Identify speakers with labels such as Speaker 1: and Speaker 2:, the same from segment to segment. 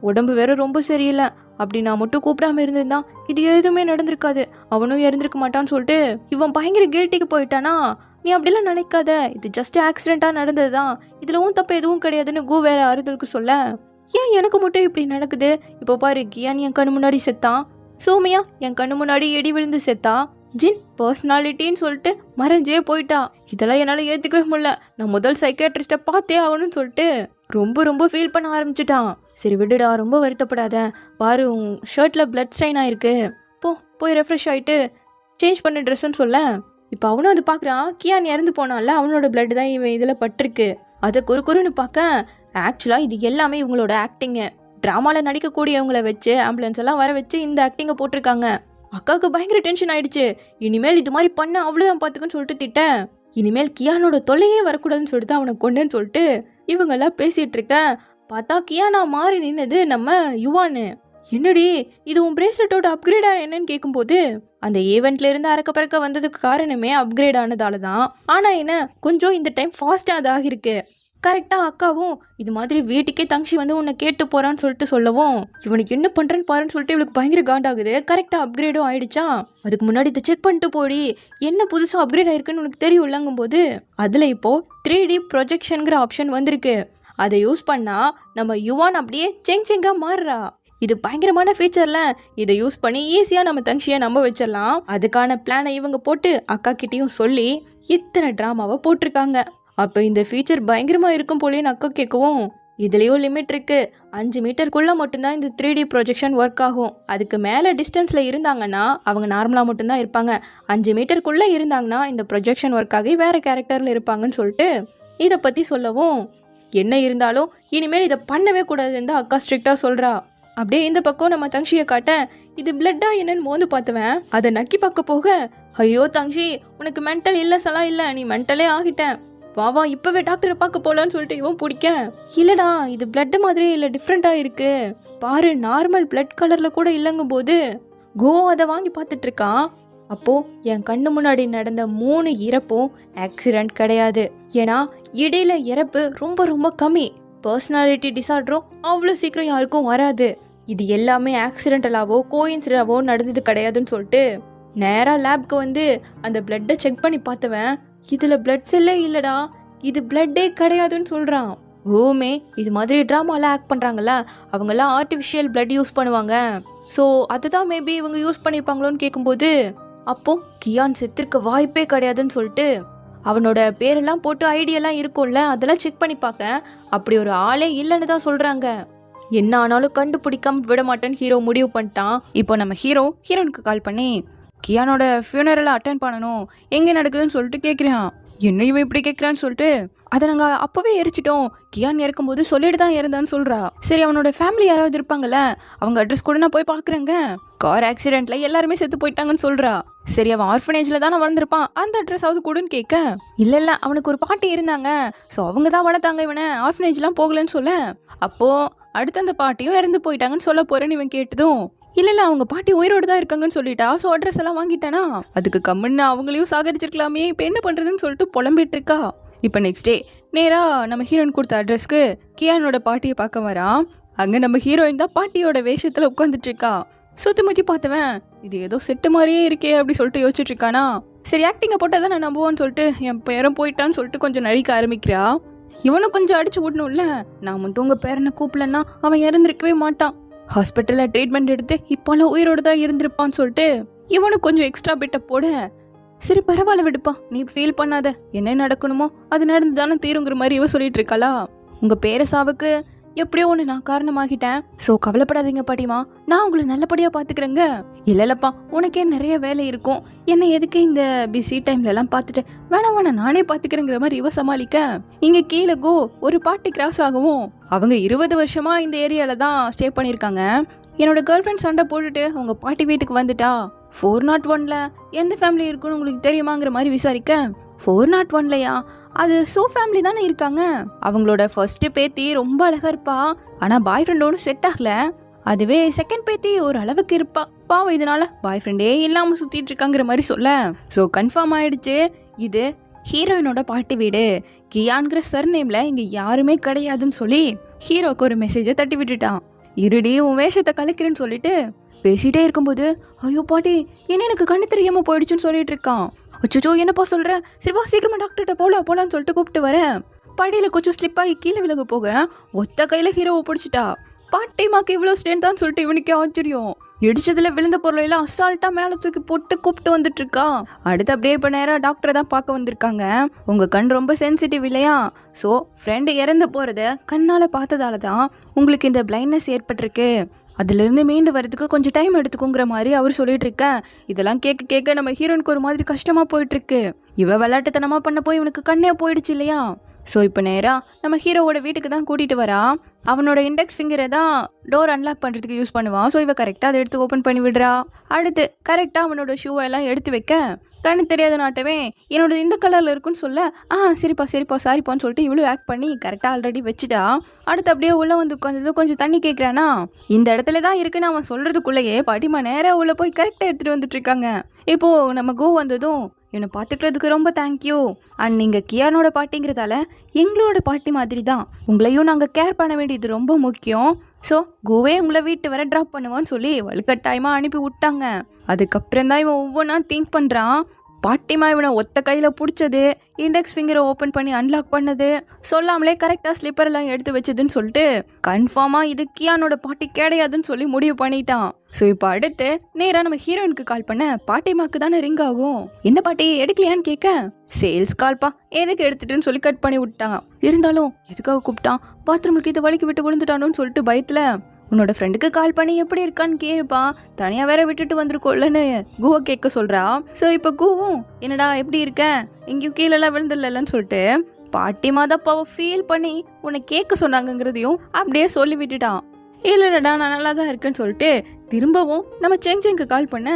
Speaker 1: உடம்பு வேற ரொம்ப சரியில்லை. அப்படி நான் மட்டும் கூப்பிடாம இருந்திருந்தான் இது எதுவுமே நடந்திருக்காது, அவனும் இறந்திருக்க மாட்டான்னு சொல்லிட்டு இவன் பயங்கர கில்ட்டிக்கு போயிட்டானா. நீ அப்படிலாம் நினைக்காத, இது ஜஸ்ட் ஆக்சிடென்ட்டாக நடந்தது தான், இதில் உன் தப்பு எதுவும் கிடையாதுன்னு கோ வேற ஆறுதலுக்கு சொல்ல. ஏன் எனக்கு மட்டும் இப்படி நடக்குது? இப்போ பாரு, கியான் என் கண்ணு முன்னாடி செத்தான், சோமியா என் கண்ணு முன்னாடி இடி விழுந்து செத்தா, ஜின் பர்சனாலிட்டின்னு சொல்லிட்டு மறைஞ்சே போயிட்டா. இதெல்லாம் என்னால் ஏற்றுக்கவே முடியல, நான் முதல் சைக்கியாட்ரிஸ்ட்டை பார்த்தே ஆகணும்னு சொல்லிட்டு ரொம்ப ரொம்ப ஃபீல் பண்ண ஆரம்பிச்சிட்டான். சரி விடுடா, ரொம்ப வருத்தப்படாத. பாரு, உன் ஷர்ட்டில் பிளட் ஸ்ட்ரெயின் ஆயிருக்கு, போய் ரெஃப்ரெஷ் ஆகிட்டு சேஞ்ச் பண்ண ட்ரெஸ்ஸுன்னு சொல்ல. இப்போ அவனும் அது பார்க்குறான், கியான் இறந்து போனான்ல, அவனோட பிளட் தான் இவன் இதில் பட்டிருக்கு. அதை குறுன்னு பார்க்க ஆக்சுவலாக இது எல்லாமே இவங்களோட ஆக்டிங்கு. ட்ராமாவில் நடிக்கக்கூடியவங்களை வச்சு ஆம்புலன்ஸ் எல்லாம் வர வச்சு இந்த ஆக்டிங்கை போட்டிருக்காங்க. அக்காவுக்கு பயங்கர டென்ஷன் ஆயிடுச்சு. இனிமேல் இது மாதிரி பண்ண அவ்வளோதான் பார்த்துக்குன்னு சொல்லிட்டு திட்டேன். இனிமேல் கியானோட தொல்லையே வரக்கூடாதுன்னு சொல்லிட்டு அவனை கொண்டேன்னு சொல்லிட்டு இவங்கெல்லாம் பேசிகிட்டு இருக்கேன். பார்த்தா கியானா மாறி நின்னது நம்ம யுவானு. என்னடி இது உன் பிரேஸ்லெட்டோட அப்கிரேடா என்னன்னு கேட்கும்போது, அந்த ஈவெண்ட்ல இருந்து அறக்க பறக்க வந்ததுக்கு காரணமே அப்கிரேட் ஆனதால தான். ஆனால் என்ன கொஞ்சம் இந்த டைம் ஃபாஸ்ட்டாக அது ஆகிருக்கு. கரெக்டாக அக்காவும் இது மாதிரி வீட்டுக்கே தங்கச்சி வந்து உன்னை கேட்டு போகிறான்னு சொல்லிட்டு சொல்லவும், இவனுக்கு என்ன பண்ணுறேன்னு பாருன்னு சொல்லிட்டு இவளுக்கு பயங்கர காண்டாகுது. கரெக்டாக அப்கிரேடும் ஆயிடுச்சா. அதுக்கு முன்னாடி இதை செக் பண்ணிட்டு போடி, என்ன புதுசாக அப்கிரேட் ஆயிருக்குன்னு உனக்கு தெரியும் இல்லங்கும்போது, அதில் இப்போது 3D ப்ரொஜெக்ஷனுங்கிற ஆப்ஷன் வந்திருக்கு. அதை யூஸ் பண்ணால் நம்ம யுவான் அப்படியே செங்காக மாறுறா. இது பயங்கரமான ஃபீச்சரில், இதை யூஸ் பண்ணி ஈஸியாக நம்ம தங்கச்சியை நம்ப வச்சிடலாம். அதுக்கான பிளானை இவங்க போட்டு அக்கா கிட்டேயும் சொல்லி இத்தனை ட்ராமாவை போட்டிருக்காங்க. அப்போ இந்த ஃபீச்சர் பயங்கரமாக இருக்கும் போலேன்னு அக்கா கேட்கவும், இதுலேயும் லிமிட் இருக்குது. 5 மீட்டருக்குள்ளே மட்டும்தான் இந்த 3D ப்ரொஜெக்ஷன் ஒர்க் ஆகும். அதுக்கு மேலே டிஸ்டன்ஸில் இருந்தாங்கன்னா அவங்க நார்மலாக மட்டும்தான் இருப்பாங்க. 5 மீட்டருக்குள்ளே இருந்தாங்கன்னா இந்த ப்ரொஜெக்ஷன் ஒர்க் ஆகி வேறு கேரக்டரில் இருப்பாங்கன்னு சொல்லிட்டு இதை பற்றி சொல்லவும், என்ன இருந்தாலும் இனிமேல் இதை பண்ணவே கூடாதுன்னு தான் அக்கா ஸ்ட்ரிக்டாக சொல்கிறா. அப்படியே இந்த பக்கம் நம்ம தங்கச்சியை காட்ட, இது பிளட்டா என்னன்னு மோந்து பார்த்துவேன். அதை நக்கி பார்க்க போக, ஐயோ தங்கச்சி உனக்கு மென்டல் இல்லஸெல்லாம் இல்லை, நீ மென்டலே ஆகிட்டேன், வா இப்போவே டாக்டரை பார்க்க போகலான்னு சொல்லிட்டு இவன் பிடிக்க, இல்லைடா இது பிளட் மாதிரியே இல்லை, டிஃப்ரெண்ட்டாக இருக்கு பாரு, நார்மல் பிளட் கலரில் கூட இல்லைங்கும் போது கோ அதை வாங்கி பார்த்துட்டு இருக்கான். அப்போது என் கண்ணு முன்னாடி நடந்த 3 இறப்பும் ஆக்சிடெண்ட் கிடையாது. ஏன்னா இடையில இறப்பு ரொம்ப ரொம்ப கம்மி. பர்சனாலிட்டி டிசார்டரும் அவ்வளோ சீக்கிரம் யாருக்கும் வராது. இது எல்லாமே ஆக்சிடென்டலாவோ கோயின்சிடென்டாவோ நடந்தது கிடையாதுன்னு சொல்லிட்டு நேராக லேப்க்கு வந்து அந்த பிளட்டை செக் பண்ணி பார்த்தவன், இதில் பிளட் செல்லே இல்லைடா, இது பிளட்டே கிடையாதுன்னு சொல்கிறான். ஓமே இது மாதிரி ட்ராமாலாம் ஆக்ட் பண்ணுறாங்கல்ல, அவங்கெல்லாம் ஆர்டிஃபிஷியல் பிளட் யூஸ் பண்ணுவாங்க. ஸோ அதுதான் மேபி இவங்க யூஸ் பண்ணியிருப்பாங்களோன்னு கேட்கும்போது, அப்போது கியான் செத்துருக்க வாய்ப்பே கிடையாதுன்னு சொல்லிட்டு அவனோட பேரெல்லாம் போட்டு ஐடியெல்லாம் இருக்கும்ல, அதெல்லாம் செக் பண்ணி பார்க்க அப்படி ஒரு ஆளே இல்லைன்னு தான் சொல்கிறாங்க. என்ன ஆனாலும் கண்டுபிடிக்காம விட மாட்டேன்னு ஹீரோ முடிவு பண்ணிட்டான். இப்போ நம்ம ஹீரோனுக்கு கால் பண்ணி கியானோட ஃபியூனரலை அட்டென்ட் பண்ணணும், எங்கே நடக்குதுன்னு சொல்லிட்டு கேட்குறான். என்ன இவன் இப்படி கேட்குறான்னு சொல்லிட்டு, அதை நாங்கள் அப்போவே எரிச்சிட்டோம், கியான் இறக்கும்போது சொல்லிட்டு தான் இறந்தான்னு சொல்கிறா. சரி அவனோட ஃபேமிலி யாராவது இருப்பாங்கல்ல, அவங்க அட்ரஸ் கூட நான் போய் பார்க்குறேங்க, கார் ஆக்சிடென்ட்டில் எல்லாருமே செத்து போயிட்டாங்கன்னு சொல்கிறா. சரி அவன் ஆர்ஃபனேஜில் தானே வளர்ந்துருப்பான், அந்த அட்ரஸாவது கூடன்னு கேட்க, இல்லை அவனுக்கு ஒரு பாட்டி இருந்தாங்க, ஸோ அவங்க தான் வளர்த்தாங்க இவனை, ஆர்ஃபனேஜ்லாம் போகலன்னு சொல்ல. அப்போது அடுத்து அந்த பாட்டியும் இறந்து போயிட்டாங்கன்னு சொல்ல போகிறேன்னு இவன் கேட்டதும், இல்லை அவங்க பாட்டி உயிரோடு தான் இருக்காங்கன்னு சொல்லிட்டா, ஸோ அட்ரஸ் எல்லாம் வாங்கிட்டானா, அதுக்கு கம்முன்னு அவங்களையும் சாகடிச்சிருக்கலாமே, இப்போ என்ன பண்ணுறதுன்னு சொல்லிட்டு புலம்பிட்டு இருக்கா. இப்போ நெக்ஸ்ட் டே நேராக நம்ம ஹீரோயின் கொடுத்த அட்ரஸ்க்கு கியானோட பாட்டியை பார்க்க வரான். அங்கே நம்ம ஹீரோயின் தான் பாட்டியோட வேஷத்தில் உட்காந்துட்டு இருக்கா. சுற்றி முற்றி பார்த்தவன், இது ஏதோ செட்டு மாதிரியே இருக்கே அப்படி சொல்லிட்டு யோசிச்சுட்டு இருக்கானா. சரி ஆக்டிங்கை போட்டால் தான் நான் நம்புவான்னு சொல்லிட்டு என் பேரன் போயிட்டான்னு சொல்லிட்டு கொஞ்சம் நடிக்க ஆரம்பிக்கிறா. இவனும் கொஞ்சம் அடிச்சு விடணும்ல, நான் மட்டும் உங்கள் பேரனை கூப்பிடலன்னா அவன் இறந்துருக்கவே மாட்டான், ஹாஸ்பிட்டலில் ட்ரீட்மெண்ட் எடுத்து இப்போலாம் உயிரோடு தான் இருந்திருப்பான்னு சொல்லிட்டு இவனும் கொஞ்சம் எக்ஸ்ட்ரா பிட்டை போட, சரி பரவாயில்ல விடுப்பா, நீ ஃபீல் பண்ணாத, என்ன நடக்கணுமோ அது நடந்து தானே தீருங்கிற மாதிரி இவ சொல்லிட்டு இருக்காளா. உங்கள் பேர சாவுக்கு எப்படியோ ஒன்று நான் காரணமாகிட்டேன், ஸோ கவலைப்படாதீங்க பாட்டிமா, நான் உங்களை நல்லபடியாக பார்த்துக்கிறேங்க. இல்லைல்லப்பா உனக்கே நிறைய வேலை இருக்கும், என்ன எதுக்கு இந்த பிஸி டைம்லலாம் பார்த்துட்டு, வேணாம் நானே பார்த்துக்கிறேங்கிற மாதிரி இவ சமாளிக்க, இங்கே கீழே கோ ஒரு பாட்டி கிராஸ் ஆகவும், அவங்க 20 வருஷமாக இந்த ஏரியாவில் தான் ஸ்டே பண்ணியிருக்காங்க. என்னோட கேர்ள் ஃப்ரெண்ட் சண்டை போட்டுட்டு அவங்க பாட்டி வீட்டுக்கு வந்துட்டா. 401ல் எந்த ஃபேமிலி இருக்குன்னு உங்களுக்கு தெரியுமாங்கிற மாதிரி விசாரிக்க, 401லையா, அது சூ ஃபேமிலி தானே இருக்காங்க, அவங்களோட ஃபர்ஸ்ட் பேத்தி ரொம்ப அழகாக இருப்பா, ஆனால் பாய் ஃப்ரெண்டோடு செட் ஆகல, அதுவே செகண்ட் பேத்தி ஒரு அளவுக்கு இருப்பா, பாவம் இதனால பாய் ஃப்ரெண்டே இல்லாமல் சுற்றிட்டு இருக்காங்கிற மாதிரி சொல்ல, ஸோ கன்ஃபார்ம் ஆயிடுச்சு இது ஹீரோயினோட பாட்டி வீடு, கியான்கிற சர்நேமில் இங்கே யாருமே கிடையாதுன்னு சொல்லி ஹீரோக்கு ஒரு மெசேஜை தட்டி விட்டுட்டான். இருடி உன் வேஷத்தை கலைக்கிறேன்னு சொல்லிட்டு பேசிட்டே இருக்கும்போது ஐயோ பாட்டி என்ன எனக்கு கண்ணு தெரியாம போயிடுச்சுன்னு சொல்லிட்டு இருக்கான். அச்சோ என்னப்பா சொல்ற, சரிவா சீக்கிரமா டாக்டர்கிட்ட போலான்னு சொல்லிட்டு கூப்பிட்டு வரேன். படியில கொஞ்சம் ஸ்லிப் ஆகி கீழே விலக போக ஒத்த கையில ஹீரோவை பிடிச்சிட்டா. பாட்டிமாக்கு இவ்வளோ ஸ்ட்ரென்த் தான் சொல்லிட்டு இவனுக்கே ஆச்சரியம். இடிச்சதுல விழுந்த பொருளையெல்லாம் அசால்ட்டா மேல தூக்கி போட்டு கூப்பிட்டு வந்துட்டு இருக்கா. அடுத்து அப்படியே இப்ப நேரம் டாக்டரை தான் பார்க்க வந்திருக்காங்க. உங்க கண் ரொம்ப சென்சிட்டிவ் இல்லையா, ஸோ ஃப்ரெண்டு இறந்து போறத கண்ணால பார்த்ததால தான் உங்களுக்கு இந்த பிளைண்ட்னஸ் ஏற்பட்டிருக்கு. அதுலேருந்து மீண்டு வரதுக்கு கொஞ்சம் டைம் எடுத்துக்குங்கிற மாதிரி அவர் சொல்லிட்டு இருக்கேன். இதெல்லாம் கேட்க நம்ம ஹீரோனுக்கு ஒரு மாதிரி கஷ்டமா போயிட்டு இருக்கு. இவ விளையாட்டுத்தனமா பண்ண போய் இவனுக்கு கண்ணே போயிடுச்சு இல்லையா. ஸோ இப்போ நேராக நம்ம ஹீரோவோட வீட்டுக்கு தான் கூட்டிகிட்டு வரா. அவனோட இண்டெக்ஸ் ஃபிங்கரை தான் டோர் அன்லாக் பண்ணுறதுக்கு யூஸ் பண்ணுவான். ஸோ இவ கரெக்டாக அதை எடுத்து ஓப்பன் பண்ணி விடுறா. அடுத்து கரெக்டாக அவனோட ஷூவை எல்லாம் எடுத்து வைக்க கண்ணு தெரியாத நாட்டவே என்னோட இந்த கலரில் இருக்குன்னு சொல்ல சரிப்பா சாரிப்பான்னு சொல்லிட்டு இவ்வளோ ஆக்ட் பண்ணி கரெக்டாக ஆல்ரெடி வச்சுட்டா. அடுத்து அப்படியே உள்ளே வந்து உட்காந்து கொஞ்சம் தண்ணி கேட்குறானா. இந்த இடத்துல தான் இருக்குன்னு அவன் சொல்கிறதுக்குள்ளேயே பாட்டிமா நேராக உள்ளே போய் கரெக்டாக எடுத்துகிட்டு வந்துட்டு இருக்காங்க. இப்போது நம்ம கோ வந்ததும் என்னை பார்த்துக்கிறதுக்கு ரொம்ப தேங்க்யூ. அண்ட் நீங்கள் கியானோட பாட்டிங்கிறதால எங்களோட பாட்டி மாதிரி தான், உங்களையும் நாங்கள் கேர் பண்ண வேண்டியது ரொம்ப முக்கியம். ஸோ கோவே உங்களை வீட்டு வர ட்ராப் பண்ணுவான்னு சொல்லி வலுக்கட்டாயமாக அனுப்பி விட்டாங்க. அதுக்கப்புறம் தான் இவன் ஒவ்வொன்றா திங்க் பண்ணுறான். பாட்டிமா இவனை ஒத்த கையில் பிடிச்சது, இண்டெக்ஸ் ஃபிங்கரை ஓப்பன் பண்ணி அன்லாக் பண்ணது, சொல்லாமலே கரெக்டாக ஸ்லிப்பர்லாம் எடுத்து வச்சதுன்னு சொல்லிட்டு கன்ஃபார்மாக இது கியானோட பாட்டி கிடையாதுன்னு சொல்லி முடிவு பண்ணிட்டான். ஸோ இப்போ அடுத்து நேராக நம்ம ஹீரோயினுக்கு கால் பண்ண பாட்டிமாக்கு தானே ரிங் ஆகும். என்ன பாட்டி எடுக்கலையான்னு கேட்க சேல்ஸ் கால்ப்பா எதுக்கு எடுத்துட்டுன்னு சொல்லி கட் பண்ணி விட்டான். இருந்தாலும் எதுக்காக கூப்பிட்டான், பாத்ரூமுக்கு இதை வலிக்கு விட்டு விழுந்துட்டானோன்னு சொல்லிட்டு பயத்தில் உன்னோட ஃப்ரெண்டுக்கு கால் பண்ணி எப்படி இருக்கான்னு கேட்பா. தனியாக வேற விட்டுட்டு வந்துருக்கோல்லன்னு கூவை கேட்க சொல்கிறா. ஸோ இப்போ கூவும் என்னடா எப்படி இருக்க, எங்கேயும் கீழெல்லாம் விழுந்துடலன்னு சொல்லிட்டு பாட்டிமா தான் பாவ ஃபீல் பண்ணி உன்னை கேட்க சொன்னாங்கங்கிறதையும் அப்படியே சொல்லி விட்டுட்டான். இல்லைடா நான் நல்லா தான் இருக்கேன்னு சொல்லிட்டு திரும்பவும் நம்ம செங்க்கு கால் பண்ண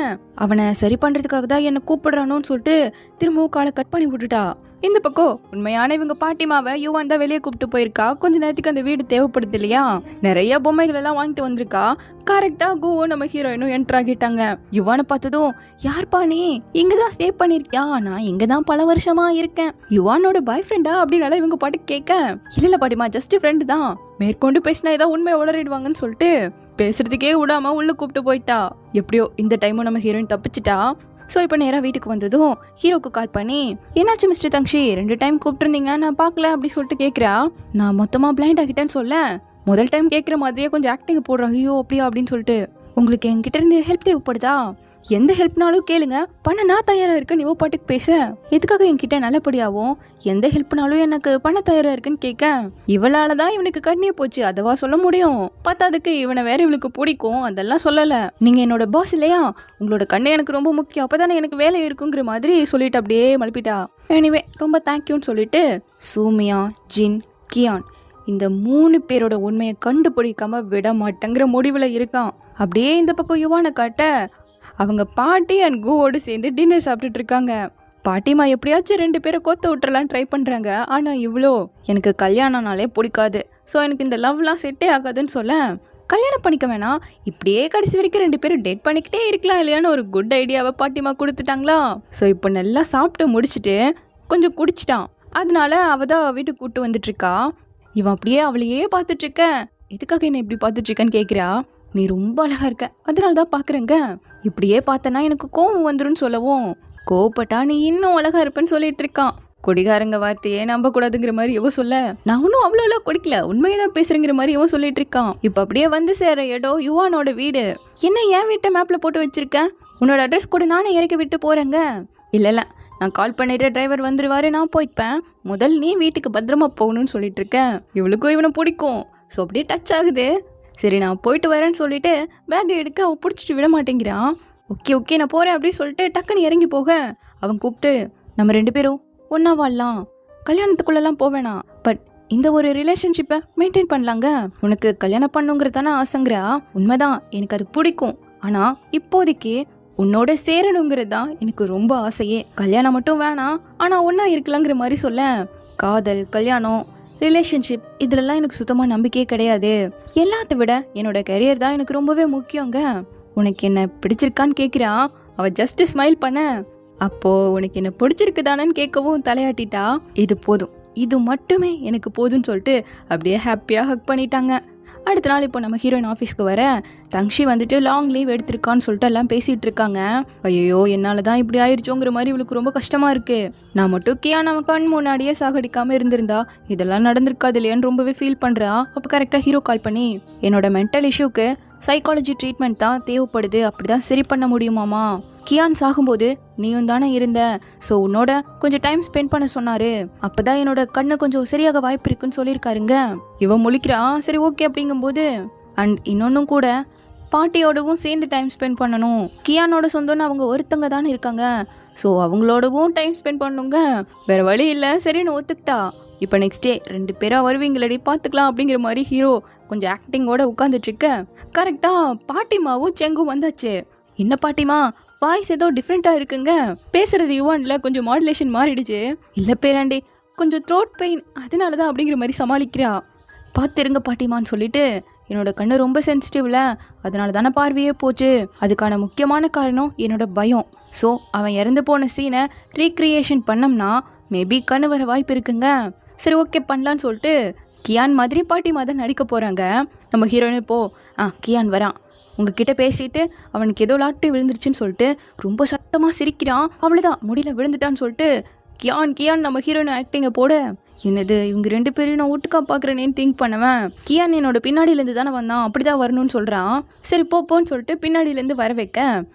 Speaker 1: அவனை சரி பண்ணுறதுக்காக தான் என்னை கூப்பிடுறானோன்னு சொல்லிட்டு திரும்பவும் காலை கட் பண்ணி விட்டுட்டா. இந்த பக்கம் உண்மையான இவங்க பாட்டிமாவை யுவான் தான் வெளியே கூப்பிட்டு போயிருக்கா. கொஞ்ச நேரத்துக்கு அந்த வீடு தேவைப்படுது இல்லையா, நிறைய பொம்மைகள் எல்லாம் வாங்கிட்டு வந்திருக்கா. கரெக்டா கூவும் நம்ம ஹீரோயினும் என்டர் ஆகிட்டாங்க. யுவானை பார்த்ததும் யார்ப்பா நீ, இங்கதான் ஸ்டே பண்ணிருக்கியா, நான் இங்கதான் பல வருஷமா இருக்கேன், யுவானோட பாய் ஃப்ரெண்டா அப்படின்னால இவங்க பாட்டு கேட்க இல்ல பாட்டிமா ஜஸ்ட் ஃப்ரெண்டு தான், மேற்கொண்டு பேசினா ஏதாவது உண்மையை உளறிடுவாங்கன்னு சொல்லிட்டு பேசுறதுக்கே விடாம உள்ள கூப்பிட்டு போயிட்டா. எப்படியோ இந்த டைமும் நம்ம ஹீரோயின் தப்பிச்சிட்டா. ஸோ இப்போ நேராக வீட்டுக்கு வந்ததும் ஹீரோக்கு கால் பண்ணி என்னாச்சு மிஸ்டர் தங்ஷி 2 டைம் கூப்பிட்டுருந்தீங்க நான் பார்க்கல அப்படி சொல்லிட்டு கேட்குறா. நான் மொத்தமாக பிளைண்ட் ஆகிட்டேன்னு சொல்ல முதல் டைம் கேட்குற மாதிரியே கொஞ்சம் ஆக்டிங் போடுறான். ஐயோ அப்படியா அப்படின்னு சொல்லிட்டு உங்களுக்கு என்கிட்ட இருந்து ஹெல்ப் தேவைப்படுதா, எந்த ஹெல்ப்னாலும் கேளுங்க, பண்ண நான் தயாராக இருக்கேன். நீ பாட்டுக்கு பேச எதுக்காக என்கிட்ட நல்லபடியாகவும் எந்த ஹெல்ப்னாலும் எனக்கு பண்ண தயாராக இருக்குன்னு கேட்க இவளால தான் இவனுக்கு கண்ணியே போச்சு அதவா சொல்ல முடியும். பத்தாதுக்கு இவனை வேற இவளுக்கு பிடிக்கும் அதெல்லாம் சொல்லலை. நீங்கள் என்னோட பாஸ் இல்லையா, உங்களோட கண்ணு எனக்கு ரொம்ப முக்கியம், அப்போதானே எனக்கு வேலை இருக்குங்கிற மாதிரி சொல்லிட்டு அப்படியே மழுப்பிட்டா. எனிவே ரொம்ப தேங்க்யூன்னு சொல்லிட்டு சூமியா, ஜின், கியான் இந்த 3 பேரோட உண்மையை கண்டுபிடிக்காம விட மாட்டேங்கிற முடிவில் இருக்கான். அப்படியே இந்த பக்கம் யுவானை காட்ட அவங்க பாட்டி அண்ட் கூவோடு சேர்ந்து டின்னர் சாப்பிட்டுட்டு இருக்காங்க. பாட்டிமா எப்படியாச்சும் 2 பேரை கோத்த விட்டுறலாம் ட்ரை பண்ணுறாங்க. ஆனால் இவ்வளோ எனக்கு கல்யாணம்னாலே பிடிக்காது, ஸோ எனக்கு இந்த லவ்லாம் செட்டே ஆகாதுன்னு சொல்ல கல்யாணம் பண்ணிக்க வேணாம், இப்படியே கடைசி வரைக்கும் 2 பேரும் டேட் பண்ணிக்கிட்டே இருக்கலாம் இல்லையான்னு ஒரு குட் ஐடியாவை பாட்டிமா கொடுத்துட்டாங்களா. ஸோ இப்போ நல்லா சாப்பிட்டு முடிச்சுட்டு கொஞ்சம் குடிச்சிட்டான். அதனால அவ தான் வீட்டுக்கு கூப்பிட்டு வந்துட்டுருக்கா. இவன் அப்படியே அவளையே பார்த்துட்ருக்க, எதுக்காக என்ன இப்படி பார்த்துட்ருக்கன்னு கேட்குறா. நீ ரொம்ப அழகா இருக்க அதனால தான் பார்க்குறேங்க, இப்படியே பார்த்தனா எனக்கு கோவம் வந்துடும் சொல்லவும் கோவப்பட்டா நீ இன்னும் அழகா இருப்பேன்னு சொல்லிட்டு இருக்கான். குடிகாரங்க வார்த்தையே நம்ப கூடாதுங்கிற மாதிரி இவன் சொல்ல நான் ஒன்றும் அவ்வளோ குடிக்கல உண்மையதான் பேசுறேங்கிற மாதிரி இவன் சொல்லிட்டு இருக்கான். இப்போ அப்படியே வந்து சேர இடம் யுவானோட வீடு. என்ன என் வீட்டை மேப்ல போட்டு வச்சிருக்கேன், உன்னோட அட்ரஸ் கூட நானே இறக்கி விட்டு போறேங்க. இல்லை நான் கால் பண்ணிட்டு டிரைவர் வந்துடுவாரு, நான் போய்ப்பேன், முதல் நீ வீட்டுக்கு பத்திரமா போகணும்னு சொல்லிட்டு இருக்கேன். இவளுக்கும் இவனை பிடிக்கும், ஸோ அப்படியே டச் ஆகுது. சரி நான் போயிட்டு வரேன்னு சொல்லிட்டு பேக்கை எடுக்க அவன் பிடிச்சிட்டு விட மாட்டேங்கிறான். ஓகே நான் போகிறேன் அப்படின்னு சொல்லிட்டு டக்குன்னு இறங்கி போக அவன் கூப்பிட்டு நம்ம 2 பேரும் ஒன்றா வாழலாம், கல்யாணத்துக்குள்ளெல்லாம் போவேணாம், பட் இந்த ஒரு ரிலேஷன்ஷிப்பை மெயின்டைன் பண்ணலாங்க, உனக்கு கல்யாணம் பண்ணுங்கிறது தானே ஆசைங்கிறா. உண்மைதான் எனக்கு அது பிடிக்கும், ஆனால் இப்போதைக்கு உன்னோட சேரணுங்கிறது தான் எனக்கு ரொம்ப ஆசையே, கல்யாணம் மட்டும் வேணாம் ஆனால் ஒன்றா இருக்கலாங்கிற மாதிரி சொல்ல காதல் கல்யாணம் ரிலேஷன்ஷிப் இதிலெல்லாம் எனக்கு சுத்தமாக நம்பிக்கையே கிடையாது, எல்லாத்த விட என்னோட கரியர் தான் எனக்கு ரொம்பவே முக்கியங்க, உனக்கு என்ன பிடிச்சிருக்கான்னு கேட்குறான். அவள் ஜஸ்ட் ஸ்மைல் பண்ண அப்போது உனக்கு என்ன பிடிச்சிருக்கு தானேன்னு கேட்கவும் தலையாட்டிட்டா. இது போதும், இது மட்டுமே எனக்கு போதும்னு சொல்லிட்டு அப்படியே ஹாப்பியாக ஹக் பண்ணிட்டாங்க. அடுத்த நாள் இப்போ நம்ம ஹீரோயின் ஆஃபீஸ்க்கு வர தங்ஷி வந்துட்டு லாங் லீவ் எடுத்திருக்கான்னு சொல்லிட்டு எல்லாம் பேசிகிட்டு இருக்காங்க. ஐயோ என்னால் தான் இப்படி ஆயிடுச்சோங்கிற மாதிரி இவளுக்கு ரொம்ப கஷ்டமாக இருக்குது. நான் மட்டும் கியான் நம்ம கண் முன்னாடியே சாகடிக்காமல் இருந்திருந்தா இதெல்லாம் நடந்திருக்காது இல்லையான்னு ரொம்பவே ஃபீல் பண்ணுறா. அப்போ கரெக்டாக ஹீரோ கால் பண்ணி என்னோட மென்டல் இஷ்யூக்கு சைக்காலஜி ட்ரீட்மெண்ட் தான் தேவைப்படுது, அப்படி தான் சரி பண்ண முடியுமாமா. கியான் சாகும்போது நீயும் தானே இருந்த, ஸோ உன்னோட கொஞ்சம் டைம் ஸ்பெண்ட் பண்ண சொன்னாரு, அப்போதான் என்னோட கண்ணு கொஞ்சம் சரியாக வாய்ப்பு இருக்குன்னு சொல்லியிருக்காருங்க. இவன் முழிக்கிறா. சரி ஓகே அப்படிங்கும்போது அண்ட் இன்னொன்னும் கூட பாட்டியோடவும் சேர்ந்து டைம் ஸ்பெண்ட் பண்ணணும். கியானோட சொந்தம்னு அவங்க ஒருத்தங்க தானே இருக்காங்க, ஸோ அவங்களோடவும் டைம் ஸ்பெண்ட் பண்ணுங்க, வேறு வழி இல்லை சரின்னு ஒத்துக்கிட்டா. இப்போ நெக்ஸ்ட் டே 2 பேரா வருவீங்களடி பார்த்துக்கலாம் அப்படிங்கிற மாதிரி ஹீரோ கொஞ்சம் ஆக்டிங்கோட உட்காந்துட்ருக்க கரெக்டாக பாட்டிமாவும் செங்கும் வந்தாச்சு. என்ன பாட்டிமா வாய்ஸ் ஏதோ டிஃப்ரெண்ட்டாக இருக்குங்க, பேசுகிறது யுவானில் கொஞ்சம் மாடுலேஷன் மாறிடுச்சு. இல்லை பேராண்டி கொஞ்சம் த்ரோட் பெயின் அதனால தான் அப்படிங்கிற மாதிரி சமாளிக்கிறா. பார்த்துருங்க பாட்டிமான்னு சொல்லிட்டு என்னோட கண்ணு ரொம்ப சென்சிட்டிவ்ல, அதனால தானே பார்வையே போச்சு. அதுக்கான முக்கியமான காரணம் என்னோட பயம். ஸோ அவன் இறந்து போன சீனை ரீக்ரியேஷன் பண்ணோம்னா மேபி கண்ணு வர வாய்ப்பு இருக்குங்க. சரி ஓகே பண்ணலான்னு சொல்லிட்டு கியான் மாதிரி பாட்டிமா தான் நடிக்க போகிறாங்க. நம்ம ஹீரோயின் இப்போ கியான் வரான், உங்ககிட்ட பேசிட்டு அவனுக்கு ஏதோ லாட்டு விழுந்துருச்சுன்னு சொல்லிட்டு ரொம்ப சத்தமாக சிரிக்கிறான். அவ்வளோதான் முடியல விழுந்துட்டான்னு சொல்லிட்டு கியான் நம்ம ஹீரோயின் ஆக்டிங்கை போட, என்னது இவங்க 2 பேரையும் நான் ஒட்டுக்கா பார்க்குறேனேன்னு திங்க் பண்ணுவேன். கியான் என்னோட பின்னாடியிலேருந்து தானே வந்தான், அப்படி தான் வரணும்னு சொல்கிறான். சரி போப்போன்னு சொல்லிட்டு பின்னாடியிலேருந்து வர வைக்க